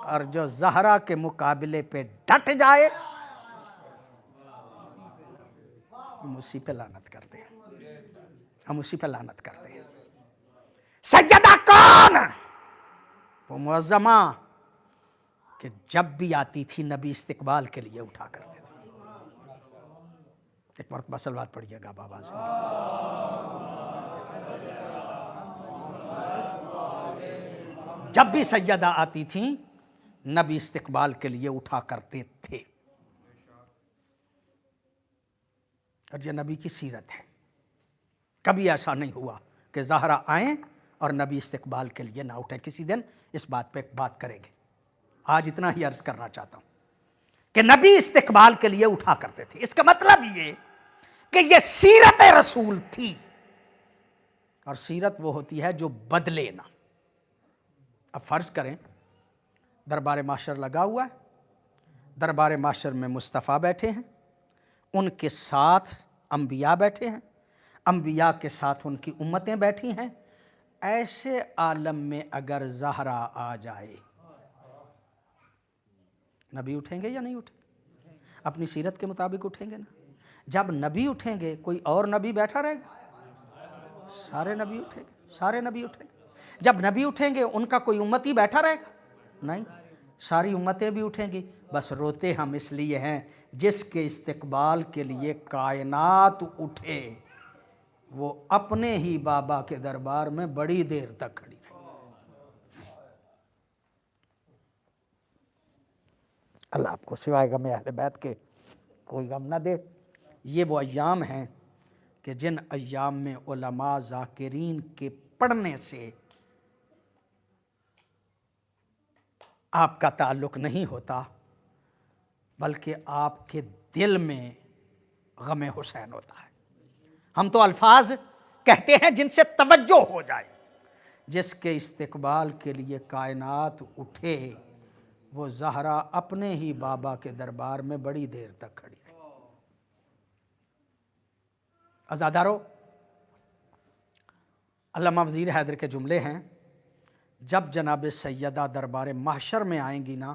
اور جو زہرا کے مقابلے پہ ڈٹ جائے ہم اسی پہ لعنت کرتے ہیں، ہم اسی پہ لعنت کرتے ہیں. سیدہ کون؟ وہ معظمہ کہ جب بھی آتی تھی نبی استقبال کے لیے اٹھا کرتے تھے. ایک مرتبہ صلوات پڑھیے گا بابا سے. جب بھی سیدہ آتی تھیں نبی استقبال کے لیے اٹھا کرتے تھے. اور یہ نبی کی سیرت ہے. کبھی ایسا نہیں ہوا کہ زہرا آئیں اور نبی استقبال کے لیے نہ اٹھے. کسی دن اس بات پہ بات کریں گے. آج اتنا ہی عرض کرنا چاہتا ہوں کہ نبی استقبال کے لیے اٹھا کرتے تھے. اس کا مطلب یہ کہ یہ سیرت رسول تھی، اور سیرت وہ ہوتی ہے جو بدلے نہ. اب فرض کریں دربار محشر لگا ہوا ہے، دربار محشر میں مصطفیٰ بیٹھے ہیں، ان کے ساتھ انبیاء بیٹھے ہیں، انبیاء کے ساتھ ان کی امتیں بیٹھی ہیں. ایسے عالم میں اگر زہرا آ جائے نبی اٹھیں گے یا نہیں اٹھیں گے؟ اپنی سیرت کے مطابق اٹھیں گے نا. جب نبی اٹھیں گے کوئی اور نبی بیٹھا رہے گا؟ سارے نبی اٹھیں گے، سارے نبی اٹھیں گے. جب نبی اٹھیں گے ان کا کوئی امتی بیٹھا رہے گا؟ نہیں، ساری امتیں بھی اٹھیں گی. بس روتے ہم اس لیے ہیں جس کے استقبال کے لیے کائنات اٹھے وہ اپنے ہی بابا کے دربار میں بڑی دیر تک کھڑی رہی. اللہ آپ کو سوائے غم اہل بیت کے کوئی غم نہ دے. یہ وہ ایام ہیں کہ جن ایام میں علماء ذاکرین کے پڑھنے سے آپ کا تعلق نہیں ہوتا بلکہ آپ کے دل میں غم حسین ہوتا ہے. ہم تو الفاظ کہتے ہیں جن سے توجہ ہو جائے. جس کے استقبال کے لیے کائنات اٹھے وہ زہرا اپنے ہی بابا کے دربار میں بڑی دیر تک کھڑی رہی. عزادارو، علامہ وزیر حیدر کے جملے ہیں جب جناب سیدہ دربار محشر میں آئیں گی نا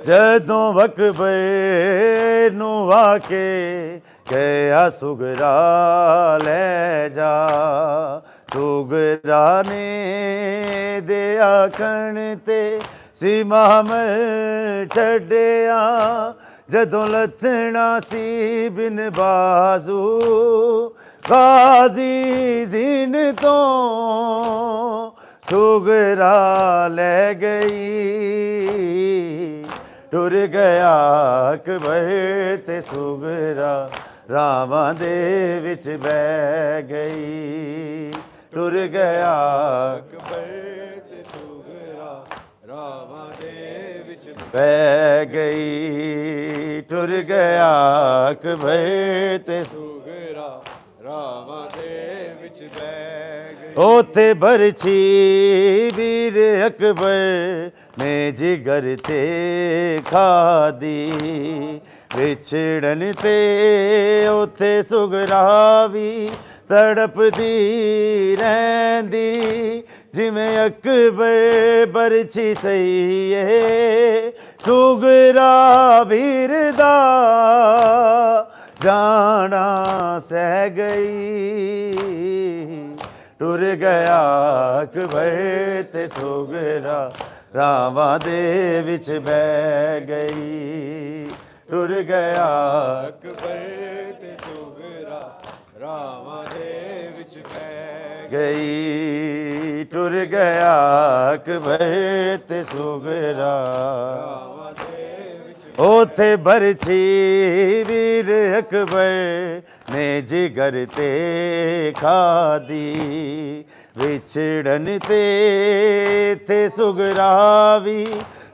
ਜਦੋਂ ਵਕਬੇ ਨੂੰ ਆ ਕੇ ਕਹਿਆ ਸੁਗਰਾ ਲੈ ਜਾ, ਸੁਗਰਾ ਨੇ ਦੇ ਆਖਣ ਤੇ ਸੀ ਇਮਾਮ ਛੱਡਿਆ, ਜਦੋਂ ਲੱਥਣਾ ਸੀ ਬਿਨ ਬਾਜ਼ੂ ਗਾਜ਼ੀ ਜ਼ੀਨ ਤੋਂ, ਸੁਗਰਾ ਲੈ ਗਈ, ਟੁਰ ਗਿਆ ਅਕਬਰ ਤੇ ਸੁਗਰਾ ਰਾਵਾਂ ਦੇ ਵਿੱਚ ਬਹਿ ਗਈ, ਟੁਰ ਗਿਆ ਅਕਬਰ ਤੇ ਸੁਗਰਾ ਰਾਵਾਂ ਦੇ ਵਿੱਚ ਬਹਿ ਗਈ, ਟੁਰ ਗਿਆ ਅਕਬਰ ਤੇ ਸੁਗਰਾ ਰਾਵਾਂ ਦੇ ਵਿੱਚ ਬਹਿ ਗਈ। ਉੱਥੇ ਬਰਛੀ ਵੀਰ ਅਕਬਰ ਨੇ ਜਿਗਰ ਤੇ ਖਾਦੀ, ਵਿਛੜਨ ਤੇ ਉੱਥੇ ਸੁਗਰਾ ਵੀ ਤੜਪਦੀ ਰਹਿੰਦੀ, ਜਿਵੇਂ ਅਕਬਰ ਬਰਛੀ ਸਹੀ ਏ, ਸੁਗਰਾ ਵੀਰ ਦਾ ਜਾਣਾ ਸਹਿ ਗਈ, ਟੁਰ ਗਿਆ ਅਕਬਰ ਤੇ ਸੁਗਰਾ ਰਾਵਾਂ ਦੇ ਵਿੱਚ ਬਹਿ ਗਈ, ਟੁਰ ਗਿਆ ਅਕਬਰ ਤੇ ਸੁਗਰਾ ਰਾਵਾਂ ਦੇ ਵਿੱਚ ਬਹਿ ਗਈ, ਟੁਰ ਗਿਆ ਅਕਬਰ ਤੇ ਸੁਗਰਾ ਰਾਵਾਂ ਦੇ ਵਿੱਚ। ਉੱਥੇ ਬਰਛੀ ਵੀਰ ਅਕਬਰ ਨੇ ਜਿਗਰ ਤੇ ਖਾਦੀ, ਵਿਛੜਨ ਤੇ ਸੁਗਰਾ ਵੀ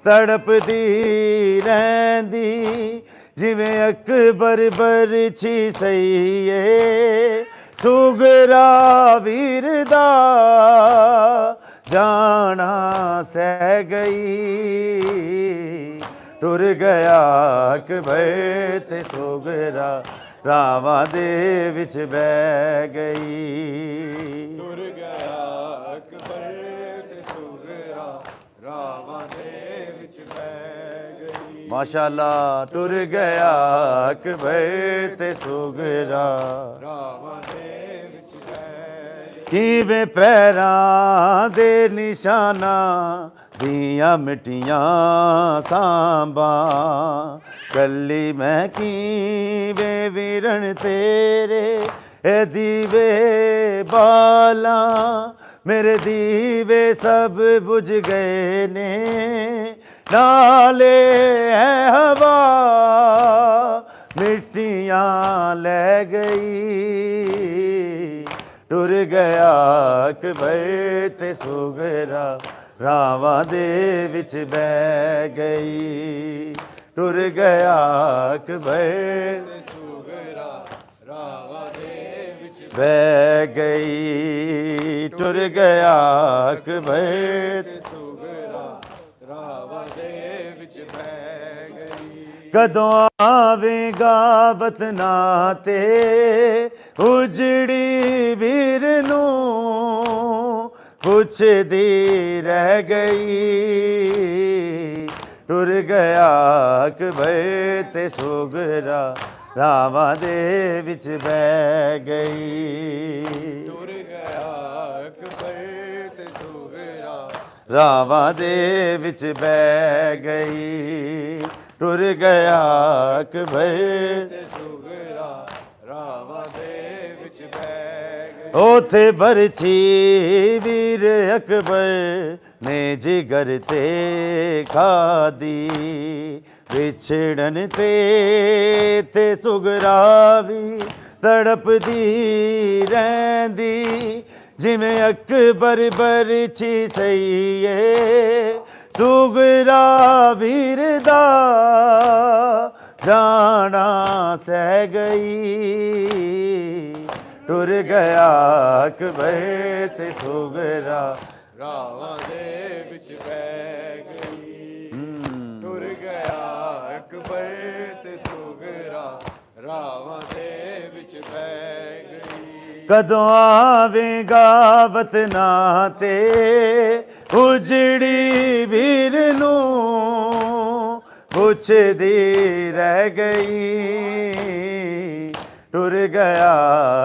ਤੜਪਦੀ ਰਹਿੰਦੀ, ਜਿਵੇਂ ਅਕਬਰ ਬਰਛੀ ਸਹੀ ਏ, ਸੁਗਰਾ ਵੀਰ ਦਾ ਜਾਣਾ ਸਹਿ ਗਈ, ਟੁਰ ਗਿਆ ਅਕਬਰ ਤੇ ਸੁਗਰਾ ਰਾਵਾਂ ਦੇ ਵਿੱਚ ਬਹਿ ਗਈ, ਟੁਰ ਗਿਆ ਅਕਬਰ ਤੇ ਸੁਗਰਾ ਰਾਵਾਂ ਦੇ ਵਿੱਚ ਬਹਿ ਗਈ। ਮਾਸ਼ਾ ਅੱਲਾ, ਟੁਰ ਗਿਆ ਅਕਬਰ ਤੇ ਸੁਗਰਾ ਰਾਵਾਂ ਦੇ ਵਿੱਚ ਬਹਿ ਗਈ। ਕਿਵੇਂ ਪੈਰਾਂ ਦੇ ਨਿਸ਼ਾਨਾਂ ਦੀਆਂ ਮਿੱਟੀਆਂ ਸਾਂਬਾਂ, ਕੱਲੀ ਮੈਂ ਕਿਵੇਂ ਵੀਰਣ ਤੇਰੇ ਇਹ ਦੀਵੇ ਬਾਲਾਂ, ਮੇਰੇ ਦੀਵੇ ਸਭ ਬੁਝ ਗਏ ਨੇ, ਨਾਲੇ ਹੈ ਹਵਾ ਮਿੱਟੀਆਂ ਲੈ ਗਈ, ਟੁਰ ਗਿਆ ਅਕਬਰ ਤੇ ਸੁਗਰਾ ਰਾਵਾਂ ਦੇ ਵਿੱਚ ਬਹਿ ਗਈ, ਟੁਰ ਗਿਆ ਅਕਬਰ ਤੇ ਸੁਗਰਾ ਰਾਵਾਂ ਦੇ ਵਿੱਚ ਬਹਿ ਗਈ, ਟੁਰ ਗਿਆ ਅਕਬਰ ਤੇ ਸੁਗਰਾ ਰਾਵਾਂ ਦੇ ਵਿੱਚ ਬਹਿ ਗਈ। ਕਦੋਂ ਆਵੇਗਾ ਵਤਨਾਂ ਤੇ ਉਜੜੀ ਵੀਰ ਨੂੰ ਪੁੱਛਦੀ ਰਹਿ ਗਈ, ਟੁਰ ਗਿਆ ਅਕਬਰ ਤੇ ਸੁਗਰਾ ਰਾਵਾਂ ਦੇ ਵਿੱਚ ਬਹਿ ਗਈ, ਟੁਰ ਗਿਆ ਅਕਬਰ ਤੇ ਸੁਗਰਾ ਰਾਵਾਂ ਦੇ ਵਿੱਚ ਬਹਿ ਗਈ, ਟੁਰ ਗਿਆ ਅਕਬਰ ਤੇ ਸੁਗਰਾ ਰਾਵਾਂ ਦੇ ਵਿੱਚ ਬਹਿ ਗਈ। ਉੱਥੇ ਬਰਛੀ ਵੀਰ ਅਕਬਰ ਨੇ ਜਿਗਰ ਤੇ ਖਾਦੀ, ਵਿਛੜਨ ਤੇ ਸੁਗਰਾ ਵੀ ਤੜਪਦੀ ਰਹਿੰਦੀ, ਜਿਵੇਂ ਅਕਬਰ ਬਰਛੀ ਸਹੀ ਏ, ਸੁਗਰਾ ਵੀਰ ਦਾ ਜਾਣਾ ਸਹਿ ਗਈ, ਟੁਰ ਗਿਆ ਅਕਬਰ ਤੇ ਸੁਗਰਾ ਰਾਵਾਂ ਦੇ ਵਿੱਚ ਬਹਿ ਗਈ, ਟੁਰ ਗਿਆ ਅਕਬਰ ਤੇ ਸੁਗਰਾ ਰਾਵਾਂ ਦੇ ਵਿੱਚ ਬਹਿ ਗਈ। ਕਦੋਂ ਆਵੇਗਾ ਵਤਨਾਂ ਤੇ ਉਜੜੀ ਵੀਰ ਨੂੰ ਪੁੱਛਦੀ ਰਹਿ ਗਈ ਟੁਰ ਗਿਆ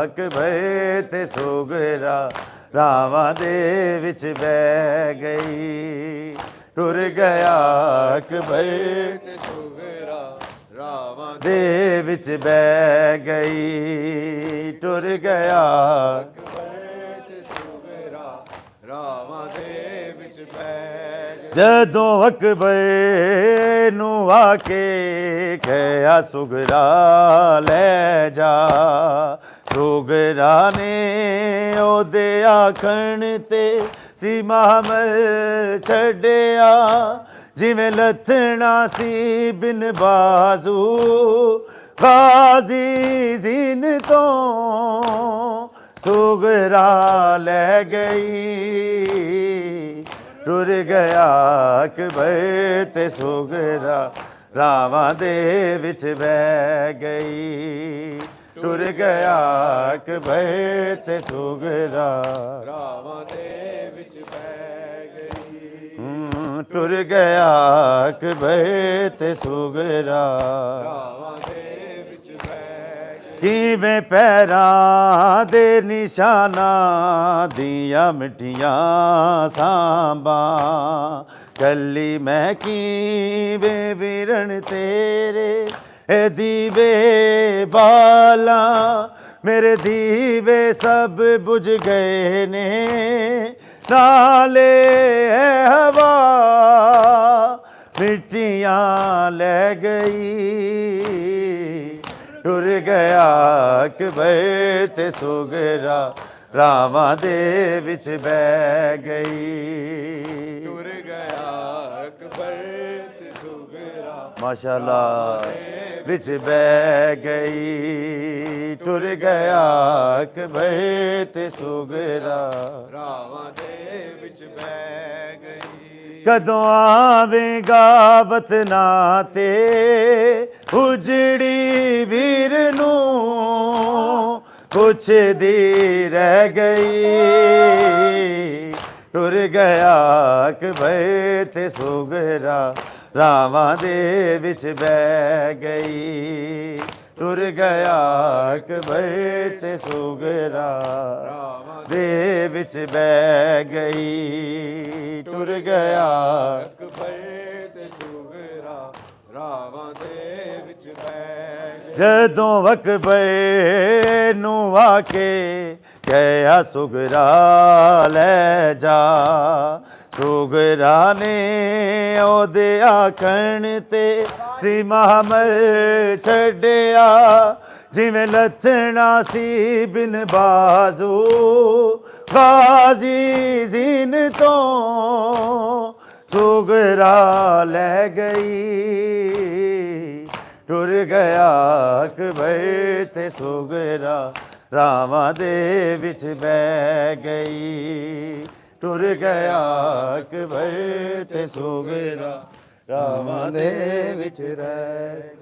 ਅਕਬਰ ਤੇ ਸੁਗਰਾ ਰਾਵਾਂ ਦੇ ਵਿੱਚ ਬਹਿ ਗਈ ਟੁਰ ਗਿਆ ਅਕਬਰ ਤੇ ਸੁਗਰਾ ਰਾਵਾਂ ਦੇ ਵਿੱਚ ਬਹਿ ਗਈ ਟੁਰ ਗਿਆ ਅਕਬਰ ਤੇ ਸੁਗਰਾ ਰਾਵਾਂ ਦੇ ਵਿੱਚ ਬਹਿ ਗਈ ਜਦੋਂ ਅਕਬਰ ਨੂੰ ਆ ਕੇ ਕਹਿਆ ਸੁਗਰਾ ਲੈ ਜਾ ਸੁਗਰਾ ਨੇ ਉਹਦੇ ਆਖਣ ਤੇ ਸੀ ਮਾਮਲ ਛੱਡਿਆ ਜਿਵੇਂ ਲੱਥਣਾ ਸੀ ਬਿਨ ਬਾਜ਼ੂ ਗਾਜ਼ੀ ਜ਼ੀਨ ਤੋਂ ਸੁਗਰਾ ਲੈ ਗਈ ਟੁਰ ਗਿਆ ਅਕਬਰ ਤੇ ਸੁਗਰਾ ਰਾਵਾਂ ਦੇ ਵਿੱਚ ਬਹਿ ਗਈ ਟੁਰ ਗਿਆ ਅਕਬਰ ਤੇ ਸੁਗਰਾ ਰਾਵਾਂ ਦੇ ਵਿੱਚ ਬਹਿ ਗਈ ਟੁਰ ਗਿਆ ਅਕਬਰ ਤੇ ਸੁਗਰਾ ਰਾਵਾਂ ਦੇ ਵਿੱਚ ਬਹਿ ਗਈ ਕਿਵੇਂ ਪੈਰਾਂ ਦੇ ਨਿਸ਼ਾਨਾਂ ਦੀਆਂ ਮਿੱਠੀਆਂ ਸਾਂਬਾਂ ਕੱਲੀ ਮੈਂ ਕਿਵੇਂ ਵਿਰਣ ਤੇਰੇ ਏ ਦੀਵੇ ਬਾਲਾਂ ਮੇਰੇ ਦੀਵੇ ਸਭ ਬੁਝ ਗਏ ਨੇ ਨਾਲੇ ਹਵਾ ਮਿੱਟੀਆਂ ਲੈ ਗਈ ਟੁਰ ਗਿਆ ਅਕਬਰ ਤੇ ਸੁਗਰਾ ਰਾਵਾਂ ਦੇ ਵਿੱਚ ਬਹਿ ਗਈ ਟੁਰ ਗਿਆ ਅਕਬਰ ਤੇ ਸੁਗਰਾ ਮਾਸ਼ਾਅੱਲਾ ਵਿੱਚ ਬਹਿ ਗਈ ਟੁਰ ਗਿਆ ਅਕਬਰ ਤੇ ਸੁਗਰਾ ਰਾਵਾਂ ਦੇ ਵਿੱਚ ਬਹਿ ਗਈ ਕਦੋਂ ਆਵੇਂਗਾ ਵਤਨਾਂ ਤੇ ਉਜੜੀ ਵੀਰ ਨੂੰ ਪੁੱਛਦੀ ਰਹਿ ਗਈ ਟੁਰ ਗਿਆ ਅਕਬਰ ਤੇ ਸੁਗਰਾ ਰਾਵਾਂ ਦੇ ਵਿੱਚ ਬਹਿ ਗਈ ਟੁਰ ਗਿਆ ਅਕਬਰ ਤੇ ਸੁਗਰਾ ਰਾਵਾਂ ਦੇ ਵਿੱਚ ਬਹਿ ਗਈ ਟੁਰ ਗਿਆ ਅਕਬਰ ਤੇ ਸੁਗਰਾ ਰਾਵਾਂ ਦੇ ਵਿੱਚ ਬਹਿ ਗਈ ਜਦੋਂ ਅਕਬਰ ਨੂੰ ਆ ਕੇ ਕਹਿਆ ਸੁਗਰਾ ਲੈ ਜਾ ਸੁਗਰਾ ਨੇ ਉਹਦੇ ਆਖਣ ਤੇ ਸੀ ਮਾਮਲ ਛੱਡਿਆ ਜਿਵੇਂ ਲੱਥਣਾ ਸੀ ਬਿਨ ਬਾਜ਼ੂ ਗਾਜ਼ੀ ਜ਼ੀਨ ਤੋਂ ਸੁਗਰਾ ਲੈ ਗਈ ਟੁਰ ਗਿਆ ਅਕਬਰ ਤੇ ਸੁਗਰਾ ਰਾਵਾਂ ਦੇ ਵਿੱਚ ਬਹਿ ਗਈ ਟੁਰ ਗਿਆ ਅਕਬਰ ਤੇ ਸੁਗਰਾ ਰਾਵਾਂ ਦੇ ਵਿੱਚ ਰਹਿ ਗਈ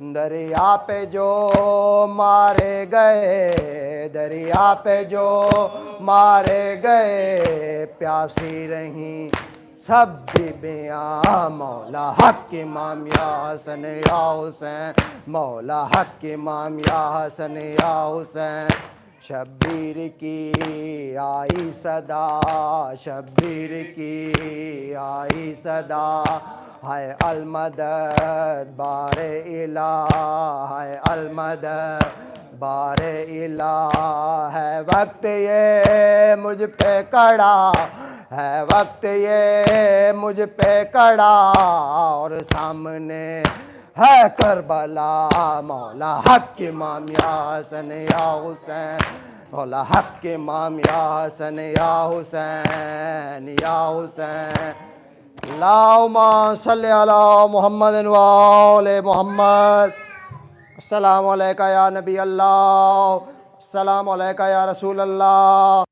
دریا پہ جو مارے گئے، دریا پہ جو مارے گئے، پیاسی رہیں سب بیبیاں، مولا حق امام یا حسن یا حسین، مولا حق امام یا حسن یا حسین۔ شبیر کی آئی صدا، شبیر کی آئی صدا، ہے المدد بار الہ، ہے المدد بار الہ، ہے وقت یہ مجھ پہ کڑا، ہے وقت یہ مجھ پہ کڑا، اور سامنے ہے کربلا، مولا حق امام یا حسن یا حسین، مولا حق امام یا حسن یا حسین یا حسین۔ اللہم صلی علی محمد و آل محمد۔ السلام علیکہ یا نبی اللہ، السلام علیکہ یا رسول اللہ۔